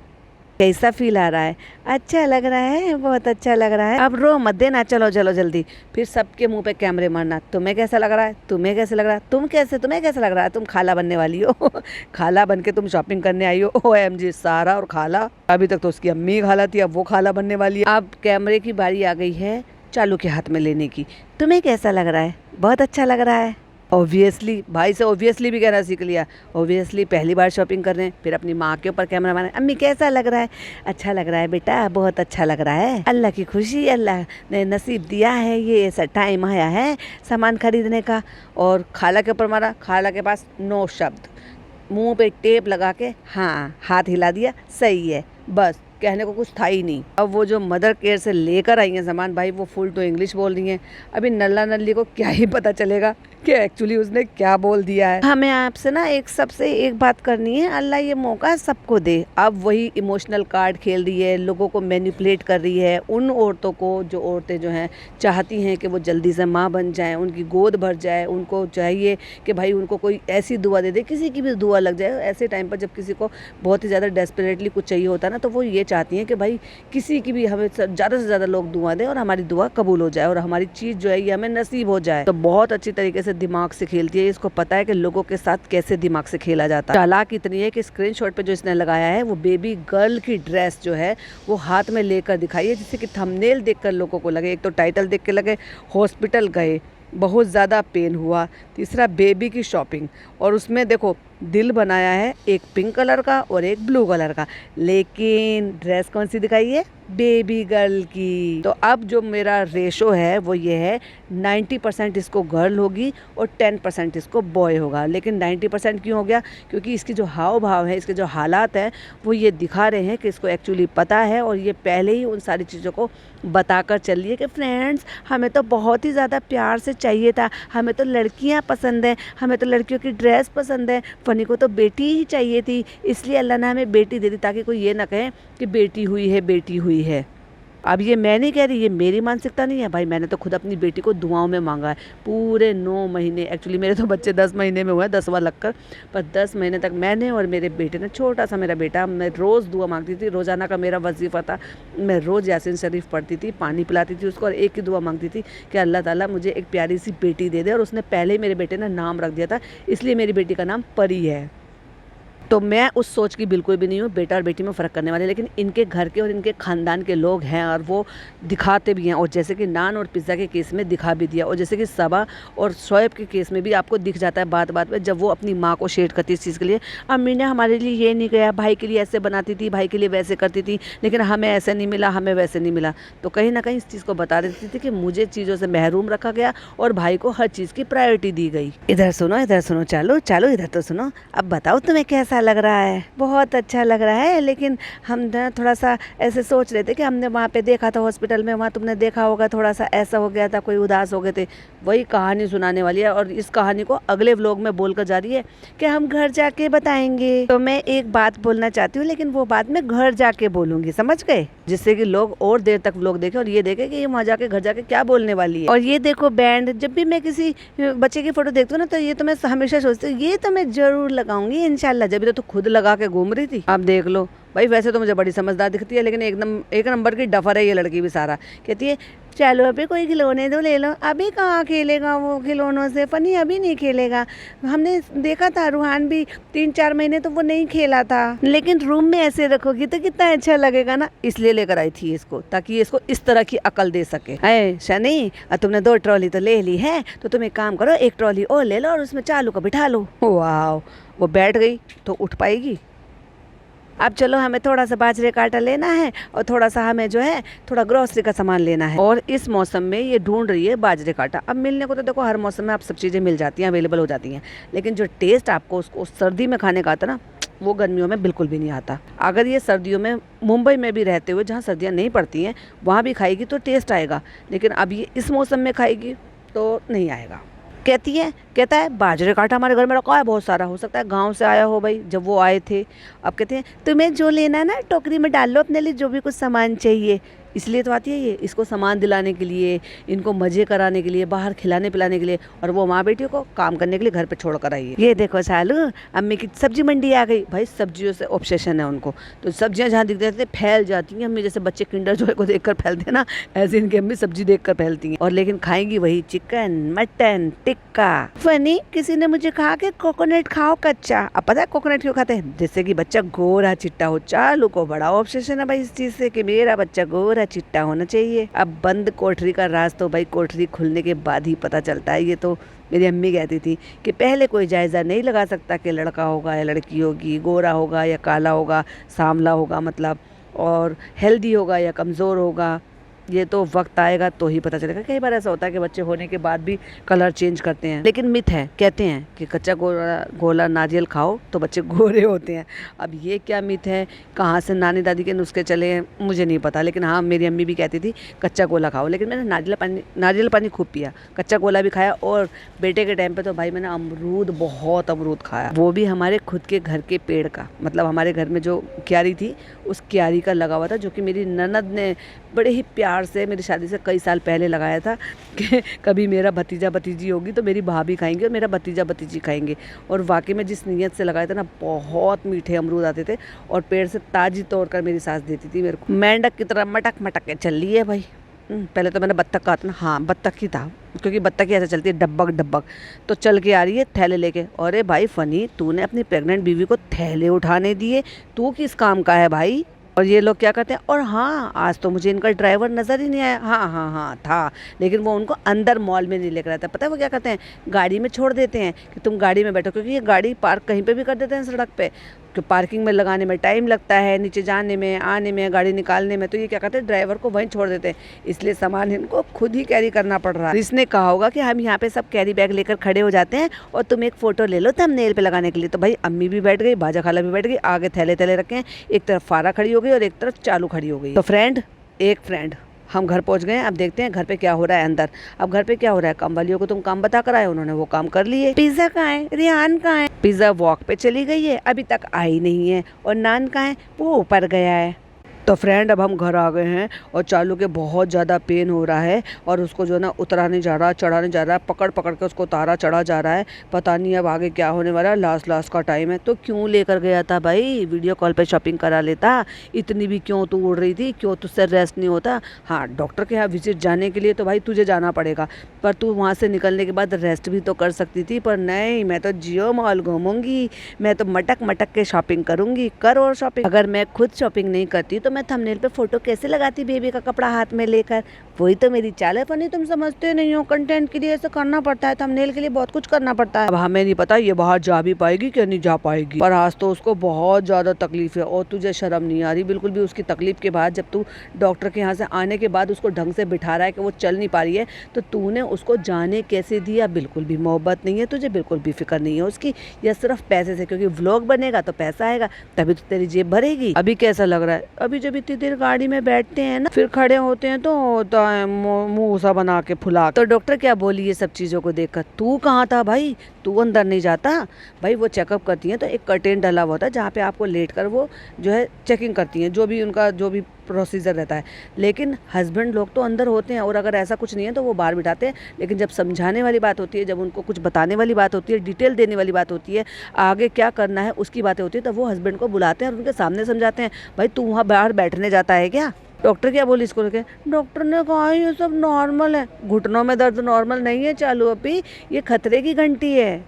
कैसा फील आ रहा है? अच्छा लग रहा है, बहुत अच्छा लग रहा है। अब रो मत देना, चलो चलो जल्दी। फिर सबके मुंह पे कैमरे मारना, तुम्हें कैसा लग रहा है, तुम्हें कैसे लग रहा है, तुम्हें कैसा लग रहा है। तुम खाला बनने वाली हो खाला बन के तुम शॉपिंग करने आई हो। OMG सारा और खाला। अभी तक तो उसकी अम्मी खाला थी, अब वो खाला बनने वाली है। अब कैमरे की बारी आ गई है चालू के हाथ में लेने की। तुम्हें कैसा लग रहा है? बहुत अच्छा लग रहा है। ऑब्वियसली भाई से ऑब्वियसली भी कहना सीख लिया। ऑब्वियसली पहली बार शॉपिंग कर रहे हैं, फिर अपनी माँ के ऊपर कैमरा मारे। अम्मी कैसा लग रहा है? अच्छा लग रहा है बेटा, बहुत अच्छा लग रहा है। अल्लाह की खुशी, अल्लाह ने नसीब दिया है, ये ऐसा टाइम आया है सामान खरीदने का। और खाला के ऊपर मारा। खाला के पास 9 शब्द, मुंह पे टेप लगा के हाँ हाथ हिला दिया, सही है, बस कहने को कुछ था ही नहीं। अब वो जो मदर केयर से लेकर आई हैं सामान, भाई वो फुल टू इंग्लिश बोल रही हैं। अभी नल्ला नल्ली को क्या ही पता चलेगा कि एक्चुअली उसने क्या बोल दिया है। हमें आपसे ना सबसे एक बात करनी है, अल्लाह ये मौका सबको दे। अब वही इमोशनल कार्ड खेल रही है, लोगों को मैनिपुलेट कर रही है। उन औरतों को जो औरतें जो हैं चाहती हैं कि वो जल्दी से माँ बन जाएं, उनकी गोद भर जाए, उनको चाहिए कि भाई उनको कोई ऐसी दुआ दे दे, किसी की भी दुआ लग जाए। ऐसे टाइम पर जब किसी को बहुत ही ज़्यादा डेस्परेटली कुछ चाहिए होता है ना, तो वो ये चाहती हैं कि भाई किसी की भी हमें ज़्यादा से ज़्यादा लोग दुआ दें और हमारी दुआ कबूल हो जाए और हमारी चीज़ जो है ये हमें नसीब हो जाए। तो बहुत अच्छी तरीके से दिमाग से खेलती है। इसको पता है कि लोगों के साथ कैसे दिमाग से खेला जाता है। चालाक इतनी है कि स्क्रीनशॉट पे जो इसने लगाया है वो बेबी गर्ल की ड्रेस जो है वो हाथ में लेकर दिखाई है, जिससे कि थंबनेल देखकर लोगों को लगे, एक तो टाइटल देख के लगे हॉस्पिटल गए, बहुत ज़्यादा पेन हुआ। तीसरा बेबी की शॉपिंग, और उसमें देखो दिल बनाया है एक पिंक कलर का और एक ब्लू कलर का, लेकिन ड्रेस कौन सी दिखाई है? बेबी गर्ल की। तो अब जो मेरा रेशो है वो ये है 90% इसको गर्ल होगी और 10% इसको बॉय होगा। लेकिन 90% क्यों हो गया? क्योंकि इसकी जो हाव भाव है, इसके जो हालात हैं वो ये दिखा रहे हैं कि इसको एक्चुअली पता है, और ये पहले ही उन सारी चीज़ों को बताकर चलिए कि फ्रेंड्स हमें तो बहुत ही ज़्यादा प्यार से चाहिए था, हमें तो लड़कियाँ पसंद हैं, हमें तो लड़कियों की ड्रेस पसंद है, फनी को तो बेटी ही चाहिए थी, इसलिए अल्लाह ने हमें बेटी दे दी, ताकि कोई ये ना कहे कि बेटी हुई है बेटी हुई है। अब ये मैं नहीं कह रही, ये मेरी मानसिकता नहीं है भाई, मैंने तो खुद अपनी बेटी को दुआओं में मांगा है पूरे 9 महीने। एक्चुअली मेरे तो बच्चे 10 महीने में हुए हैं, 10वां लगकर, पर 10 महीने तक मैंने और मेरे बेटे ने, छोटा सा मेरा बेटा, मैं रोज़ दुआ मांगती थी। रोज़ाना का मेरा वजीफ़ा था, मैं रोज़ यासीन शरीफ पढ़ती थी, पानी पिलाती थी उसको, और एक ही दुआ मांगती थी कि अल्लाह ताला मुझे एक प्यारी सी बेटी दे दे। और उसने पहले ही मेरे बेटे ने नाम रख दिया था, इसलिए मेरी बेटी का नाम परी है। तो मैं उस सोच की बिल्कुल भी नहीं हूँ बेटा और बेटी में फ़र्क करने वाले, लेकिन इनके घर के और इनके ख़ानदान के लोग हैं और वो दिखाते भी हैं। और जैसे कि नान और पिज़्ज़ा के केस में दिखा भी दिया, और जैसे कि सबा और शोएब के केस में भी आपको दिख जाता है बात बात में, जब वो अपनी माँ को शेड करती है इस चीज़ के लिए, अम्मी ने हमारे लिए ये नहीं किया, भाई के लिए ऐसे बनाती थी, भाई के लिए वैसे करती थी, लेकिन हमें ऐसे नहीं मिला, हमें वैसे नहीं मिला। तो कहीं ना कहीं इस चीज़ को बता देती थी कि मुझे चीज़ों से महरूम रखा गया और भाई को हर चीज़ की प्रायोरिटी दी गई। इधर सुनो, चलो चलो इधर तो सुनो, अब बताओ तुम्हें कैसा लग रहा है? बहुत अच्छा लग रहा है, लेकिन हम ना थोड़ा सा ऐसे सोच रहे थे कि हमने वहाँ पे देखा था हॉस्पिटल में, वहाँ तुमने देखा होगा थोड़ा सा ऐसा हो गया था, कोई उदास हो गए थे। वही कहानी सुनाने वाली है और इस कहानी को अगले व्लॉग में बोलकर जा रही है कि हम घर जाके बताएंगे। तो मैं एक बात बोलना चाहती हूँ, लेकिन वो बात मैं घर जाके बोलूँगी, समझ गए? जिससे कि लोग और देर तक व्लॉग देखें और ये देखें कि ये वहाँ जाके घर जाके क्या बोलने वाली है। और ये देखो बैंड, जब भी मैं किसी बच्चे की फ़ोटो देखती हूँ ना, तो ये तो मैं हमेशा सोचती हूँ ये तो मैं ज़रूर लगाऊंगी इंशाल्लाह। जब तो खुद लगा के घूम रही थी। अब देख लो भाई, वैसे तो मुझे बड़ी समझदार दिखती है, लेकिन एकदम एक नंबर की डफर है ये लड़की भी। सारा कहती है चलो अभी कोई खिलौने दो ले लो, अभी कहाँ खेलेगा वो खिलौनों से, फनी अभी नहीं खेलेगा। हमने देखा था रूहान भी 3-4 महीने तो वो नहीं खेला था, लेकिन रूम में ऐसे रखोगी तो कितना अच्छा लगेगा ना, इसलिए लेकर आई थी इसको, ताकि इसको इस तरह की अकल दे सके। है शनी, तुमने 2 ट्रॉली तो ले ली है, तो तुम एक काम करो, 1 ट्रॉली और ले लो और उसमें चालू को बिठा लो। वाह, वो बैठ गई तो उठ पाएगी। अब चलो हमें थोड़ा सा बाजरे का आटा लेना है और थोड़ा सा हमें जो है थोड़ा ग्रोसरी का सामान लेना है, और इस मौसम में ये ढूंढ रही है बाजरे का आटा। अब मिलने को तो देखो हर मौसम में आप सब चीज़ें मिल जाती हैं, अवेलेबल हो जाती हैं, लेकिन जो टेस्ट आपको उसको सर्दी में खाने का आता ना, वो गर्मियों में बिल्कुल भी नहीं आता। अगर ये सर्दियों में मुंबई में भी रहते हुए, जहाँ सर्दियाँ नहीं पड़ती हैं, वहाँ भी खाएगी तो टेस्ट आएगा, लेकिन अब ये इस मौसम में खाएगी तो नहीं आएगा। कहता है बाजरे का आटा हमारे घर में रखा है बहुत सारा, हो सकता है गांव से आया हो भाई, जब वो आए थे। अब कहते हैं तुम्हें जो लेना है ना टोकरी में डाल लो अपने लिए, जो भी कुछ सामान चाहिए। इसलिए तो आती है ये, इसको सामान दिलाने के लिए, इनको मज़े कराने के लिए, बाहर खिलाने पिलाने के लिए, और वो माँ बेटियों को काम करने के लिए घर पे छोड़ कर आई है। ये देखो सालू, अम्मी की सब्जी मंडी आ गई। भाई सब्जियों से ऑब्सेशन है उनको, तो सब्जियां जहाँ दिख जाती है फैल जाती हैं। अम्मी जैसे बच्चे किंडर जॉय को देखकर फैलते हैं ना, ऐसे इनकी अम्मी सब्जी देखकर फैलती हैं, और लेकिन खाएंगी वही चिकन, मटन, टिक्का। फनी, किसी ने मुझे कहा कि कोकोनट खाओ कच्चा। अब पता है कोकोनट क्यों खाते हैं? जिससे कि बच्चा गोरा चिट्टा हो। चालू को बड़ा ऑब्सेशन है भाई इस चीज़ से कि मेरा बच्चा गोरा चिट्टा होना चाहिए। अब बंद कोठरी का राज तो भाई कोठरी खुलने के बाद ही पता चलता है। ये तो मेरी अम्मी कहती थी कि पहले कोई जायज़ा नहीं लगा सकता कि लड़का होगा या लड़की होगी, गोरा होगा या काला होगा, सांवला होगा मतलब, और हेल्दी होगा या कमज़ोर होगा। ये तो वक्त आएगा तो ही पता चलेगा। कई बार ऐसा होता है कि बच्चे होने के बाद भी कलर चेंज करते हैं, लेकिन मिथ है, कहते हैं कि कच्चा गोला नारियल खाओ तो बच्चे गोरे होते हैं। अब ये क्या मिथ है, कहाँ से नानी दादी के नुस्खे चले हैं मुझे नहीं पता, लेकिन हाँ मेरी अम्मी भी कहती थी कच्चा गोला खाओ। लेकिन मैंने नारियल पानी खूब पिया, कच्चा गोला भी खाया, और बेटे के टाइम पर तो भाई मैंने बहुत अमरूद खाया, वो भी हमारे खुद के घर के पेड़ का। मतलब हमारे घर में जो क्यारी थी उस क्यारी का लगा हुआ था, जो कि मेरी ननद ने बड़े ही प्यार से मेरी शादी से कई साल पहले लगाया था कि कभी मेरा भतीजा भतीजी होगी तो मेरी भाभी खाएंगे और मेरा भतीजा भतीजी खाएंगे। और वाकई में जिस नीयत से लगाया था ना, बहुत मीठे अमरूद आते थे, और पेड़ से ताजी तोड़ कर मेरी सास देती थी मेरे को। मेंढक की तरह मटक मटक के चल रही है भाई। पहले तो मैंने बत्तख कहा था ना, हाँ बत्तख ही था, क्योंकि बत्तख ही ऐसे चलती है डब्बक डब्बक। तो चल के आ रही है थैले लेके। अरे भाई फनी, तूने अपनी प्रेग्नेंट बीवी को थैले उठाने दिए? तू किस काम का है भाई? और ये लोग क्या कहते हैं, और हाँ आज तो मुझे इनका ड्राइवर नज़र ही नहीं आया। हाँ था, लेकिन वो उनको अंदर मॉल में नहीं लेकर आता। पता है वो क्या कहते हैं, गाड़ी में छोड़ देते हैं कि तुम गाड़ी में बैठो, क्योंकि ये गाड़ी पार्क कहीं पे भी कर देते हैं सड़क पे, तो पार्किंग में लगाने में टाइम लगता है, नीचे जाने में, आने में, गाड़ी निकालने में। तो ये क्या कहते हैं, ड्राइवर को वहीं छोड़ देते हैं, इसलिए सामान इनको खुद ही कैरी करना पड़ रहा है। इसने कहा होगा कि हम यहाँ पे सब कैरी बैग लेकर खड़े हो जाते हैं और तुम एक फ़ोटो ले लो थंबनेल पे लगाने के लिए। तो भाई अम्मी भी बैठ गई, बाजा खाला भी बैठ गई, आगे थैले थैले रखे हैं, एक तरफ फारा खड़ी हो गई और एक तरफ चालू खड़ी हो गई। तो एक फ्रेंड हम घर पहुंच गए हैं। अब देखते हैं घर पे क्या हो रहा है अंदर। अब घर पे क्या हो रहा है, काम वालियों को तुम काम बता कर आए, उन्होंने वो काम कर लिए। पिज्जा कहाँ है, रिहान कहाँ है? पिज्जा वॉक पे चली गई है, अभी तक आई नहीं है। और नान कहाँ है, वो ऊपर गया है। तो फ्रेंड अब हम घर आ गए हैं और चालू के बहुत ज़्यादा पेन हो रहा है और उसको जो ना उतरा नहीं जा रहा, चढ़ा नहीं जा रहा, पकड़ पकड़ के उसको उतारा चढ़ा जा रहा है। पता नहीं अब आगे क्या होने वाला है। लास्ट का टाइम है तो क्यों लेकर गया था भाई, वीडियो कॉल पे शॉपिंग करा लेता। इतनी भी क्यों तू उड़ रही थी, क्यों तुझसे रेस्ट नहीं होता। हाँ, डॉक्टर के यहाँ विजिट जाने के लिए तो भाई तुझे जाना पड़ेगा, पर तू वहाँ से निकलने के बाद रेस्ट भी तो कर सकती थी। पर नहीं, मैं तो जियो मॉल घूमूंगी, मैं तो मटक मटक के शॉपिंग करूंगी। कर और शॉपिंग। अगर मैं खुद शॉपिंग नहीं करती तो मैं थंबनेल पे फोटो कैसे लगाती बेबी का कपड़ा हाथ में लेकर। वही तो मेरी चाल है। पर नहीं, तुम समझते नहीं हो, कंटेंट के लिए ऐसा करना पड़ता है, थंबनेल के लिए बहुत कुछ करना पड़ता है। अब हमें नहीं पता ये बाहर जा भी पाएगी कि नहीं जा पाएगी, पर आज तो उसको बहुत ज्यादा तकलीफ है और तुझे शर्म नहीं आ रही बिल्कुल भी उसकी तकलीफ के बाद। जब तू डॉक्टर के यहाँ से आने के बाद उसको ढंग से बिठा रहा है कि वो चल नहीं पा रही है, तो तूने उसको जाने कैसे दिया। बिल्कुल भी मोहब्बत नहीं है तुझे, बिल्कुल भी फिक्र नहीं है उसकी, या सिर्फ पैसे से, क्योंकि व्लॉग बनेगा तो पैसा आएगा तभी तो तेरी जेब भरेगी। अभी कैसा लग रहा है? अभी जब इतनी देर गाड़ी में बैठते हैं ना, फिर खड़े होते हैं तो होता है मुंह सा बना के फुला। तो डॉक्टर क्या बोली ये सब चीजों को देखकर? तू कहाँ था भाई, तू अंदर नहीं जाता भाई। वो चेकअप करती हैं तो एक कर्टेन डला हुआ था जहाँ पे आपको लेट कर वो जो है चेकिंग करती हैं, जो भी उनका जो भी प्रोसीजर रहता है। लेकिन हस्बैंड लोग तो अंदर होते हैं और अगर ऐसा कुछ नहीं है तो वो बाहर बिठाते हैं। लेकिन जब समझाने वाली बात होती है, जब उनको कुछ बताने वाली बात होती है, डिटेल देने वाली बात होती है, आगे क्या करना है उसकी बातें होती है, तब वो हस्बैंड को बुलाते हैं और उनके सामने समझाते हैं। भाई तू वहाँ बाहर बैठने जाता है क्या? डॉक्टर क्या बोली इसको लेके? डॉक्टर ने कहा ये सब नॉर्मल है। घुटनों में दर्द नॉर्मल नहीं है चालू अभी, ये खतरे की घंटी है।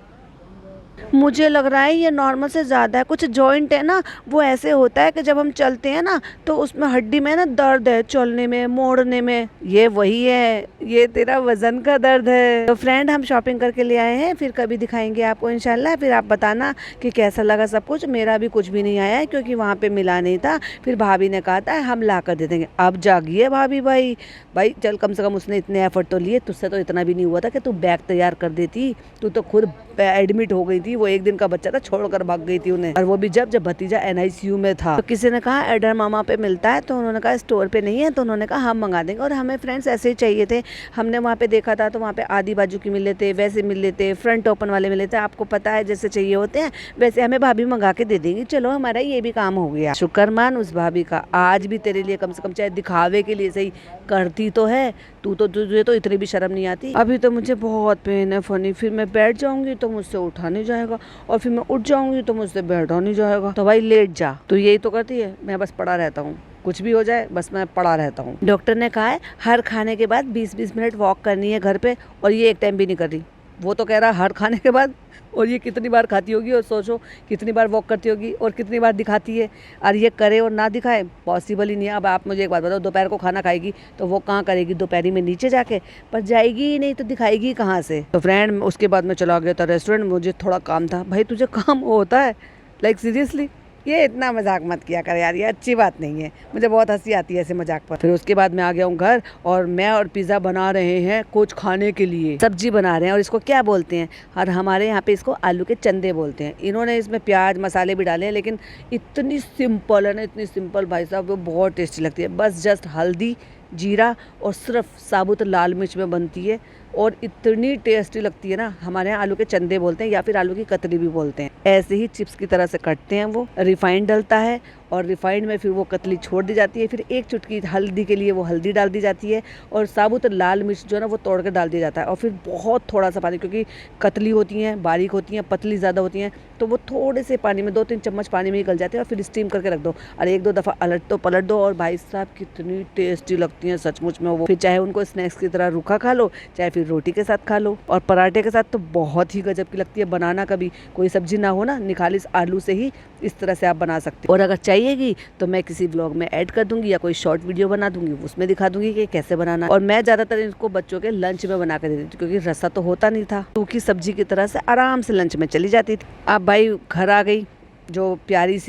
मुझे लग रहा है ये नॉर्मल से ज़्यादा है। कुछ जॉइंट है ना, वो ऐसे होता है कि जब हम चलते हैं ना तो उसमें हड्डी में ना दर्द है, चलने में मोड़ने में। ये वही है, ये तेरा वजन का दर्द है। तो फ्रेंड हम शॉपिंग करके ले आए हैं, फिर कभी दिखाएंगे आपको इंशाल्लाह। फिर आप बताना कि कैसा लगा सब कुछ। मेरा भी कुछ भी नहीं आया है क्योंकि वहाँ पे मिला नहीं था। फिर भाभी ने कहा था हम ला कर दे देंगे। अब जागी है भाभी। भाई चल, कम से कम उसने इतने एफर्ट तो लिए, तुझसे तो इतना भी नहीं हुआ था कि तू बैग तैयार कर देती। तू तो खुद एडमिट हो गई थी, वो एक दिन का बच्चा था, छोड़कर भाग गई थी उन्हें, और वो भी जब भतीजा NICU में था। तो किसी ने कहा एडर मामा पे मिलता है, तो उन्होंने कहा स्टोर पे नहीं है, तो उन्होंने कहा हम मंगा देंगे। और हमें फ्रेंड्स ऐसे ही चाहिए थे। हमने वहाँ पे देखा था तो वहाँ पे आधी बाजू की मिले थे, वैसे मिले थे, फ्रंट ओपन वाले मिले थे। आपको पता है जैसे चाहिए होते हैं वैसे हमें भाभी मंगा के दे देंगी। चलो हमारा ये भी काम हो गया। शुक्र मान उस भाभी का, आज भी तेरे लिए कम से कम चाहे दिखावे के लिए सही करती तो है। तुझे तो इतनी भी शर्म नहीं आती। अभी तो मुझे बहुत पेन है फनी, फिर मैं बैठ जाऊंगी तो मुझसे उठा नहीं जाएगा, और फिर मैं उठ जाऊंगी तो मुझसे बैठा नहीं जाएगा। तो भाई लेट जा। तो यही तो करती है, मैं बस पड़ा रहता हूँ, कुछ भी हो जाए बस मैं पड़ा रहता हूँ। डॉक्टर ने कहा है हर खाने के बाद 20-20 मिनट वॉक करनी है घर पे, और ये एक टाइम भी नहीं कर रही। वो तो कह रहा हर खाने के बाद, और ये कितनी बार खाती होगी, और सोचो कितनी बार वॉक करती होगी और कितनी बार दिखाती है। और ये करे और ना दिखाए, पॉसिबल ही नहीं है। अब आप मुझे एक बात बताओ, दोपहर को खाना खाएगी तो वो कहाँ करेगी? दोपहरी में नीचे जाके, पर जाएगी ही नहीं तो दिखाएगी कहाँ से? तो फ्रेंड उसके बाद मैं चला गया था रेस्टोरेंट, मुझे थोड़ा काम था। भाई तुझे काम होता है? लाइक सीरियसली, ये इतना मजाक मत किया कर यार, ये अच्छी बात नहीं है। मुझे बहुत हंसी आती है ऐसे मजाक पर। फिर उसके बाद मैं आ गया हूँ घर, और मैं और पिज़्ज़ा बना रहे हैं कुछ खाने के लिए। सब्जी बना रहे हैं, और इसको क्या बोलते हैं? और हमारे यहाँ पे इसको आलू के चंदे बोलते हैं। इन्होंने इसमें प्याज मसाले भी डाले हैं, लेकिन इतनी सिंपल है ना, इतनी सिंपल भाई साहब, वो बहुत टेस्टी लगती है। बस जस्ट हल्दी, जीरा और सिर्फ साबुत लाल मिर्च में बनती है, और इतनी टेस्टी लगती है ना। हमारे यहाँ आलू के चंदे बोलते हैं, या फिर आलू की कतली भी बोलते हैं। ऐसे ही चिप्स की तरह से कटते हैं। वो रिफाइंड डलता है, और रिफाइंड में फिर वो कतली छोड़ दी जाती है। फिर एक चुटकी हल्दी के लिए वो हल्दी डाल दी जाती है, और साबुत लाल मिर्च जो है ना वो तोड़ कर डाल दिया जाता है। और फिर बहुत थोड़ा सा पानी, क्योंकि कतली होती हैं, बारीक होती हैं, पतली ज़्यादा होती हैं, तो वो थोड़े से पानी में 2-3 चम्मच पानी में ही गल जाते हैं। और फिर स्टीम करके रख दो, और 1-2 दफ़ा अलट तो पलट दो, और भाई साहब कितनी टेस्टी लगती हैं सचमुच में वो। फिर चाहे उनको स्नैक्स की तरह रूखा खा लो, चाहे फिर रोटी के साथ खा लो, और पराठे के साथ तो बहुत ही गजब की लगती है। बनाना कभी कोई सब्जी ना हो ना, निखालिस आलू से ही इस तरह से आप बना सकते हो। और अगर चाहिएगी तो मैं किसी व्लॉग में ऐड कर दूंगी, या कोई शॉर्ट वीडियो बना दूंगी, उसमें दिखा दूंगी कि कैसे बनाना। और मैं ज़्यादातर इनको बच्चों के लंच में बना कर देती थी, क्योंकि रसा तो होता नहीं था, सूखी सब्जी की तरह से आराम से लंच में चली जाती थी। अब भाई घर आ गई, जो प्यारी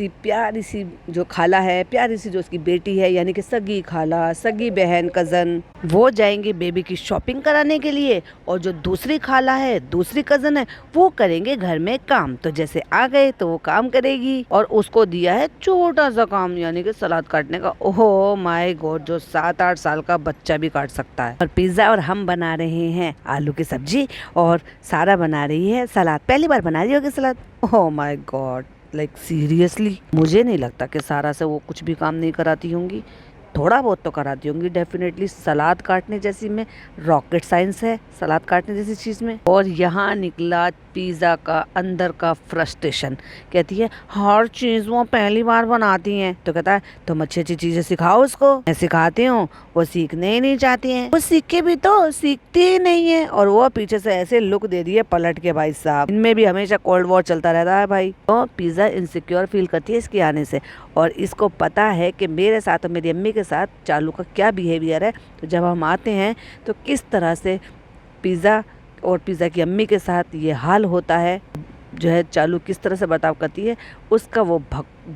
सी जो खाला है, प्यारी सी जो उसकी बेटी है, यानी कि सगी खाला, सगी बहन, कज़न, वो जाएंगे बेबी की शॉपिंग कराने के लिए। और जो दूसरी खाला है, दूसरी कज़न है, वो करेंगे घर में काम। तो जैसे आ गए तो वो काम करेगी, और उसको दिया है छोटा सा काम, यानी कि सलाद काटने का। ओहो माय गॉड, जो 7-8 साल का बच्चा भी काट सकता है। और पिज़्ज़ा और हम बना रहे हैं आलू की सब्जी, और सारा बना रही है सलाद। पहली बार बना रही होगी सलाद। Oh my god, like seriously, मुझे नहीं लगता कि सारा से वो कुछ भी काम नहीं कराती होंगी। थोड़ा बहुत तो कराती होंगी डेफिनेटली। सलाद काटने जैसी में रॉकेट साइंस है सलाद काटने जैसी चीज़ में। और यहाँ निकला पिज़्ज़ा का अंदर का फ्रस्ट्रेशन। कहती है हर चीज़ वो पहली बार बनाती हैं। तो कहता है तुम अच्छी अच्छी चीज़ें सिखाओ उसको। मैं सिखाती हूँ, वो सीखने ही नहीं चाहती हैं। वो सीखे भी तो सीखती ही नहीं है। और वो पीछे से ऐसे लुक दे दिए पलट के, भाई साहब इनमें भी हमेशा कोल्ड वॉर चलता रहता है भाई। तो पिज़्ज़ा इनसिक्योर फील करती है इसके आने से, और इसको पता है कि मेरे साथ और मेरी अम्मी के साथ चालू का क्या बिहेवियर है। तो जब हम आते हैं तो किस तरह से पिज़्ज़ा और पिज़्ज़ा की अम्मी के साथ ये हाल होता है, जो है चालू किस तरह से बर्ताव करती है, उसका वो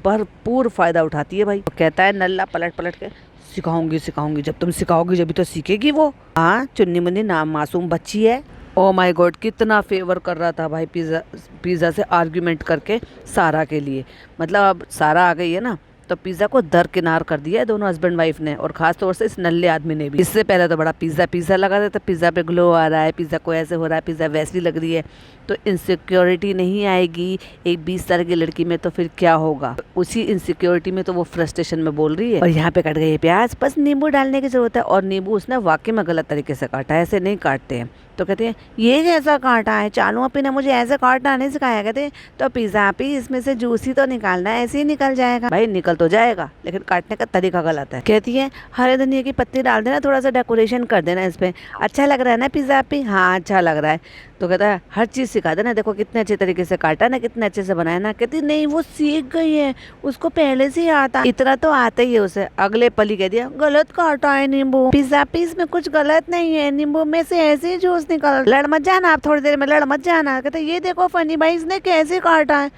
भरपूर फ़ायदा उठाती है भाई। तो कहता है नल्ला पलट पलट के सिखाऊंगी सिखाऊंगी, जब तुम सिखाओगी जब तो सीखेगी वो। हाँ चुन्नी मुन्नी नाम मासूम बच्ची है। ओ माय गॉड, कितना फेवर कर रहा था भाई पिज़्ज़ा से आर्ग्यूमेंट करके सारा के लिए। मतलब अब सारा आ गई है ना, तो पिज़्ज़ा को दरकिनार कर दिया है दोनों हस्बैंड वाइफ ने, और खास तौर से इस नल्ले आदमी ने भी। इससे पहले तो बड़ा पिज़्ज़ा पिज़्ज़ा लगा था, तो पिज़्ज़ा पे ग्लो आ रहा है, पिज़्ज़ा को ऐसे हो रहा है, पिज़्ज़ा वैसी लग रही है। तो इनसिक्योरिटी नहीं आएगी एक 20 साल की लड़की में, तो फिर क्या होगा। उसी इनसिक्योरिटी में तो वो फ्रस्ट्रेशन में बोल रही है। और यहाँ पे कट गई प्याज, बस नींबू डालने की जरूरत है। और नींबू उसने वाकई में गलत तरीके से काटा है, ऐसे नहीं काटते हैं। तो कहते हैं ये कैसा काटा है, चालू अपी ने मुझे ऐसे काटना नहीं सिखाया। कहते तो पिज़्ज़ा अपी इसमें से जूस ही तो निकालना है, ऐसे ही निकल जाएगा। भाई निकल तो जाएगा, लेकिन काटने का तरीका गलत है। कहती है हरे धनिया की पत्ती डाल देना, थोड़ा सा डेकोरेशन कर देना इस पे। अच्छा लग रहा है ना पिज़्ज़ा अपी? हाँ अच्छा लग रहा है। तो कहता है हर चीज़ सिखा देना, देखो कितने अच्छे तरीके से काटा ना, कितने अच्छे से बनाया ना। कहती नहीं वो सीख गई है, उसको पहले से ही आता, इतना तो आता ही है उसे। अगले पल ही कह दिया गलत काटा है नींबू, पिज़्ज़ा पीस में कुछ गलत नहीं है, नींबू में से ऐसे ही जूस निकल। लड़ मत जाना आप, थोड़ी देर में लड़ मत जाना। कहते ये देखो फनी भाई इसने कैसे काटा है।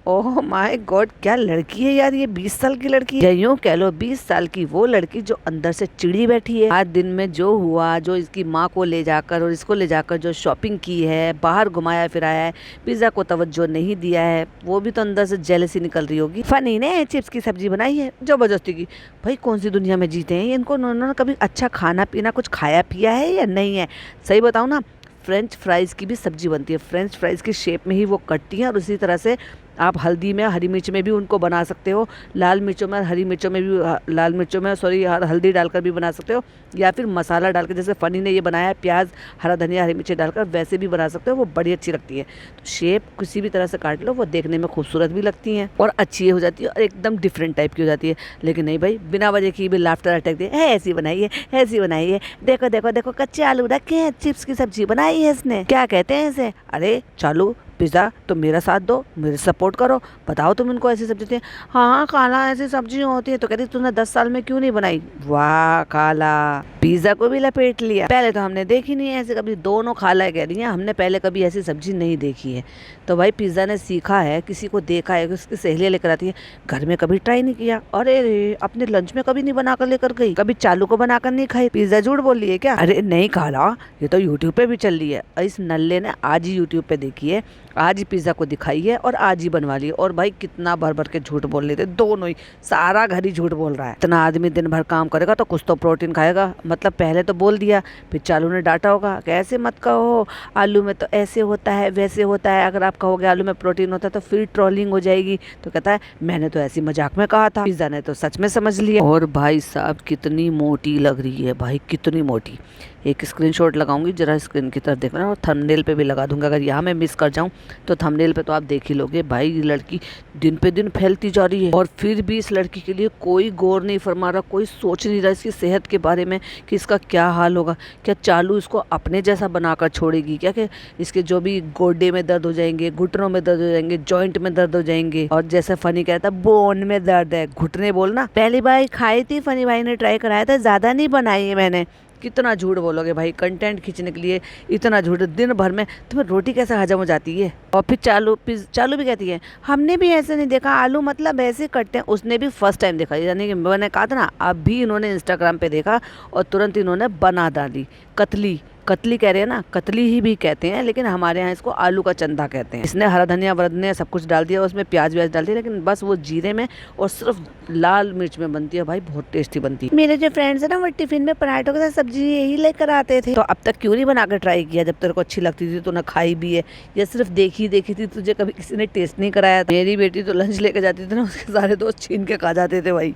ओह माय गॉड, क्या लड़की है यार ये, 20 साल की लड़की है। यूँ कह लो 20 साल की वो लड़की जो अंदर से चिड़ी बैठी है। आज दिन में जो हुआ, जो इसकी माँ को ले जाकर और इसको ले जाकर जो शॉपिंग की है, बाहर घुमाया फिराया है, पिज़्ज़ा को तवज्जो नहीं दिया है, वो भी तो अंदर से जेलसी निकल रही होगी। फनी ने चिप्स की सब्जी बनाई है जबरदस्ती की। भाई कौन सी दुनिया में जीते हैं इनको, उन्होंने कभी अच्छा खाना पीना कुछ खाया पिया है या नहीं है? सही बताऊँ ना, फ्रेंच फ्राइज़ की भी सब्जी बनती है, फ्रेंच फ्राइज़ की शेप में ही वो कटती हैं। और उसी तरह से आप हल्दी में हरी मिर्च में भी उनको बना सकते हो, लाल मिर्चों में हरी मिर्चों में भी, लाल मिर्चों में सॉरी हल्दी डालकर भी बना सकते हो, या फिर मसाला डालकर जैसे फनी ने ये बनाया है, प्याज हरा धनिया हरी मिर्ची डालकर, वैसे भी बना सकते हो। वो बड़ी अच्छी लगती है। तो शेप किसी भी तरह से काट लो, वो देखने में खूबसूरत भी लगती हैं और अच्छी हो जाती है और एकदम डिफरेंट टाइप की हो जाती है। लेकिन नहीं भाई, बिना वजह की भी लाफ्टर अटैक दे, है ऐसी बनाई है, ऐसी बनाई है, देखो देखो देखो कच्चे आलू रखे हैं, चिप्स की सब्जी बनाई है इसने, क्या कहते हैं इसे। अरे चालू पिज़्ज़ा तो मेरा साथ दो, मेरे सपोर्ट करो, बताओ तुम इनको ऐसी सब्जी थी। हाँ खाला ऐसी सब्जी होती है। तो कहती तुमने 10 साल में क्यों नहीं बनाई। वाह खाला, पिज़्ज़ा को भी लपेट लिया। पहले तो हमने देखी नहीं है ऐसे कभी, दोनों खाला कह रही हैं हमने पहले कभी ऐसी सब्जी नहीं देखी है। तो भाई पिज़्ज़ा ने सीखा है, किसी को देखा है, उसकी सहेलियाँ लेकर आती है, घर में कभी ट्राई नहीं किया। अरे अपने लंच में कभी नहीं बनाकर लेकर गई, कभी चालू को बनाकर नहीं खाई। पिज़्ज़ा झूठ बोल रही है क्या? अरे नहीं खाला, ये तो यूट्यूब पे भी चल रही है। इस नल्ले ने आज ही यूट्यूब पे देखी है, आज ही पिज़्ज़ा को दिखाई है और आज ही बनवा ली। और भाई कितना भर भर के झूठ बोल रहे थे दोनों ही, सारा घर ही झूठ बोल रहा है। इतना आदमी दिन भर काम करेगा तो कुछ तो प्रोटीन खाएगा। मतलब पहले तो बोल दिया, फिर चालू ने डांटा होगा कि ऐसे मत कहो, आलू में तो ऐसे होता है वैसे होता है, अगर आप कहोगे आलू में प्रोटीन होता है तो फिर ट्रोलिंग हो जाएगी। तो कहता है मैंने तो ऐसी मजाक में कहा था। पिज़्ज़ा ने तो सच में समझ लिया। और भाई साहब कितनी मोटी लग रही है भाई, कितनी मोटी। एक स्क्रीनशॉट लगाऊंगी, जरा स्क्रीन की तरफ देखना, और थंबनेल पे भी लगा दूंगा। अगर यहाँ मैं मिस कर जाऊँ तो थंबनेल पे तो आप देख ही लोगे। भाई ये लड़की दिन पे दिन फैलती जा रही है, और फिर भी इस लड़की के लिए कोई गौर नहीं फरमा रहा, कोई सोच नहीं रहा इसकी सेहत के बारे में कि इसका क्या हाल होगा। क्या चालू इसको अपने जैसा बनाकर छोड़ेगी क्या, कि इसके जो भी गोडे में दर्द हो जाएंगे, घुटनों में दर्द हो जाएंगे, जॉइंट में दर्द हो जाएंगे, और जैसे फनी कहता है बोन में दर्द है, घुटने बोलना। पहली बार खाई थी, फनी भाई ने ट्राई कराया था, ज़्यादा नहीं बनाई है मैंने। कितना झूठ बोलोगे भाई, कंटेंट खींचने के लिए इतना झूठ। दिन भर में तुम्हें रोटी कैसे हजम हो जाती है। और फिर चालू भी कहती है हमने भी ऐसे नहीं देखा, आलू मतलब ऐसे कटते हैं। उसने भी फर्स्ट टाइम देखा, यानी कि मैंने कहा था ना, अब भी इन्होंने इंस्टाग्राम पे देखा और तुरंत इन्होंने बना डाली, कतली कतली कह रहे हैं ना, कतली ही भी कहते हैं, लेकिन हमारे यहाँ इसको आलू का चंदा कहते हैं। इसने हरा धनिया वरधनिया सब कुछ डाल दिया, उसमें प्याज व्याज डाल दिया, लेकिन बस वो जीरे में और सिर्फ लाल मिर्च में बनती है भाई, बहुत टेस्टी बनती है। मेरे जो फ्रेंड्स है ना, वो टिफिन में पराठों के साथ सब्जी यही लेकर आते थे। तो अब तक क्यों नहीं बना कर ट्राई किया? जब तेरे को अच्छी लगती थी तो ना खाई भी है, या सिर्फ देखी थी, तुझे कभी किसी ने टेस्ट नहीं कराया था? मेरी बेटी तो लंच लेके जाती थी ना, उसके सारे दोस्त छीन के खा जाते थे भाई।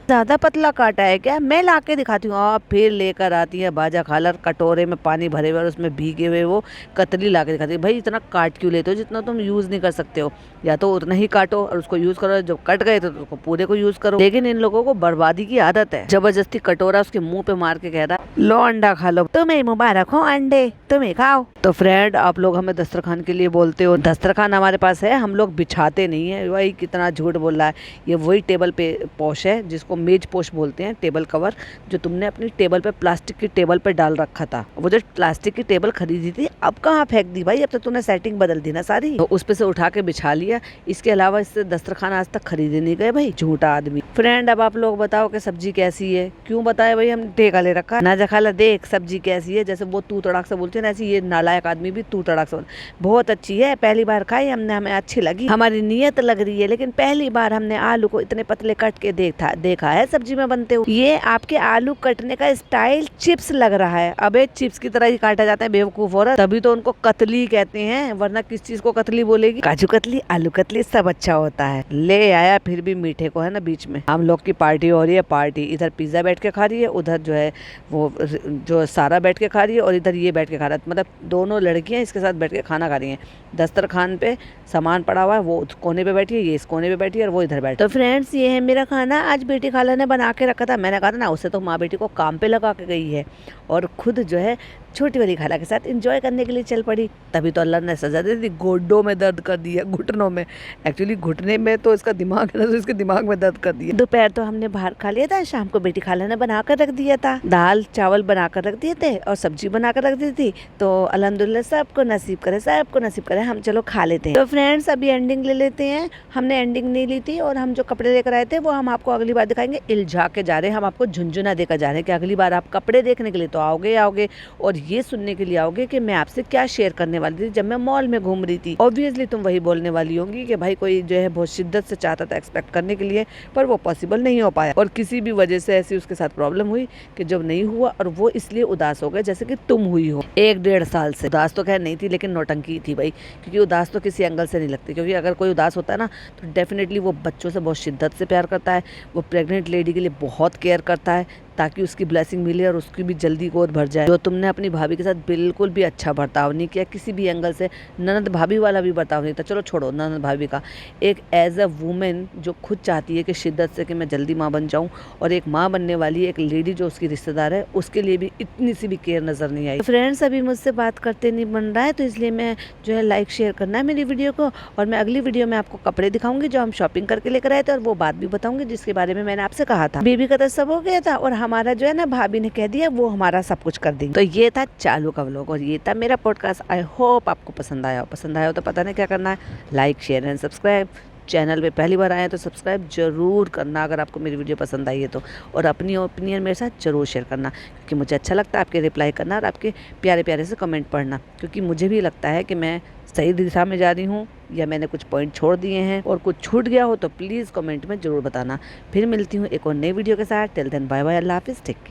ज्यादा पतला काटा है क्या? मैं ला के दिखाती हूँ। आप फिर लेकर आती है बाजा खालर, कटोरे में पानी भरे हुए और उसमें भीगे हुए वो कतली ला के दिखाती है। भाई इतना काट क्यों लेते हो जितना तुम यूज नहीं कर सकते हो? या तो उतना ही काटो और उसको यूज करो, जब कट गए तो उसको पूरे को यूज करो। लेकिन इन लोगों को बर्बादी की आदत है। जबरदस्ती कटोरा उसके मुंह पे मार के कह रहा है लो अंडा खा लो। तुम्हें मुबारक हो अंडे, तुम्हें खाओ। तो फ्रेंड, आप लोग हमें दस्तरखान के लिए बोलते हो, दस्तरखान हमारे पास है, हम लोग बिछाते नहीं है। वही कितना झूठ बोल रहा है। ये वही टेबल पे पोश है जिसको मेज पोश बोलते हैं, टेबल कवर, जो तुमने अपनी टेबल पे, प्लास्टिक की टेबल पे डाल रखा था। वो जो प्लास्टिक की टेबल खरीदी थी, अब कहाँ फेंक दी भाई? अब तो तूने सेटिंग बदल दी ना सारी, तो उस पे से उठा के बिछा लिया। इसके अलावा इससे दस्तरखान आज तक खरीदे नहीं गए भाई, झूठा आदमी। फ्रेंड, अब आप लोग बताओ कि सब्जी कैसी है? क्यों बताए भाई? हम ठेका ले रखा है ना। जखाला देख सब्जी कैसी है, जैसे वो तू तड़ाक से बोलते हैं ना, ऐसी ये नालायक आदमी भी तू तड़ाक से बहुत अच्छी है, पहली बार खाई हमने, हमें अच्छी लगी, हमारी नीयत लग रही है, लेकिन पहली बार हमने आलू को इतने पतले कट के देखा है सब्जी में बनते हुए। ये आपके आलू कटने का स्टाइल चिप्स लग रहा है। अबे चिप्स की तरह ही काटा जाता है बेवकूफ औरत, तभी तो उनको कतली कहते हैं, वरना किस चीज को कतली बोलेगी? काजू कतली, आलू कतली सब अच्छा होता है। ले आया फिर भी मीठे को, है ना। बीच में हम लोग की पार्टी हो रही है, पार्टी। इधर पिज्जा बैठ के खा रही है, उधर जो है वो जो सारा बैठ के खा रही है, और इधर ये बैठ के खा रहा है। मतलब दोनों लड़कियां इसके साथ बैठ के खाना खा रही हैं। दस्तरखान पे सामान पड़ा हुआ है, वो उस कोने पे बैठी है, ये इस कोने पे बैठी है, और वो इधर बैठी। तो फ्रेंड्स, ये है मेरा खाना। आज बेटी खाला ने बना के रखा था। मैंने कहा था ना, उससे तो माँ बेटी को काम पे लगा के गई है, और खुद जो है छोटी वाली खाला के साथ एंजॉय करने के लिए चल पड़ी। तभी तो अल्लाह ने सजा दे दी, गोड्डों में दर्द कर दिया, घुटनों में। एक्चुअली घुटने में तो इसका दिमाग है ना, तो इसके दिमाग में दर्द कर दिया। दोपहर तो हमने बाहर खा लिया था, शाम को बेटी खाला ने बना कर रख दिया था। दाल चावल बना कर रख दिए थे और सब्जी बना कर रख दी थी। तो अल्हम्दुलिल्लाह सबको नसीब करे, सबको नसीब करे, हम चलो खा लेते हैं। तो फ्रेंड्स, अभी एंडिंग ले लेते हैं। हमने एंडिंग नहीं ली थी, और हम जो कपड़े लेकर आए थे वो हम आपको अगली बार दिखाएंगे। इल्झा के जा रहे हैं हम, आपको झुंझुना देकर जा रहे हैं कि अगली बार आप कपड़े देखने के लिए तो आओगे, और ये सुनने के लिए आओगे कि मैं आपसे क्या शेयर करने वाली थी जब मैं मॉल में घूम रही थी। ऑब्वियसली तुम वही बोलने वाली होंगी कि भाई कोई जो है बहुत शिद्दत से चाहता था एक्सपेक्ट करने के लिए, पर वो पॉसिबल नहीं हो पाया, और किसी भी वजह से ऐसी उसके साथ प्रॉब्लम हुई कि जब नहीं हुआ, और वो इसलिए उदास हो गए जैसे कि तुम हुई हो 1-1.5 साल से। उदास तो खैर नहीं थी, लेकिन नौटंकी थी भाई, क्योंकि उदास तो किसी एंगल से नहीं लगती। क्योंकि अगर कोई उदास होता है ना, तो डेफिनेटली वो बच्चों से बहुत शिद्दत से प्यार करता है, वो प्रेग्नेंट लेडी के लिए बहुत केयर करता है, ताकि उसकी ब्लेसिंग मिले और उसकी भी जल्दी गोद भर जाए। जो तुमने अपनी भाभी के साथ बिल्कुल भी अच्छा बर्ताव नहीं किया, किसी भी एंगल से। ननद भाभी वाला भी बर्ताव नहीं था। चलो छोड़ो ननद भाभी का, एक एज अ वुमेन जो खुद चाहती है कि शिद्दत से कि मैं जल्दी माँ बन जाऊँ, और एक माँ बनने वाली एक लेडी जो उसकी रिश्तेदार है, उसके लिए भी इतनी सी भी केयर नजर नहीं आई। फ्रेंड्स, अभी मुझसे बात करते नहीं बन रहा है, तो इसलिए मैं जो है लाइक शेयर करना है मेरी वीडियो को, और मैं अगली वीडियो में आपको कपड़े दिखाऊंगी जो हम शॉपिंग करके लेकर आए थे, और वो बात भी बताऊंगी जिसके बारे में मैंने आपसे कहा था। बेबी का तो सब हो गया था, और हमारा जो है ना, भाभी ने कह दिया वो हमारा सब कुछ कर देंगे। तो ये था चालू का व्लॉग, और ये था मेरा पॉडकास्ट। आई होप आपको पसंद आया हो तो पता नहीं क्या करना है, like share and subscribe. Channel पे पहली बार आए हैं तो सब्सक्राइब जरूर करना अगर आपको मेरी वीडियो पसंद आई है तो, और अपनी ओपिनियन मेरे साथ जरूर शेयर करना, क्योंकि मुझे अच्छा लगता है आपके रिप्लाई करना और आपके प्यारे प्यारे से कमेंट पढ़ना, क्योंकि मुझे भी लगता है कि मैं सही दिशा में जा रही हूँ या मैंने कुछ पॉइंट छोड़ दिए हैं, और कुछ छूट गया हो तो प्लीज़ कमेंट में ज़रूर बताना। फिर मिलती हूँ एक और नई वीडियो के साथ। टिल देन बाय बाय, अल्लाह हाफिज़, टेक केयर।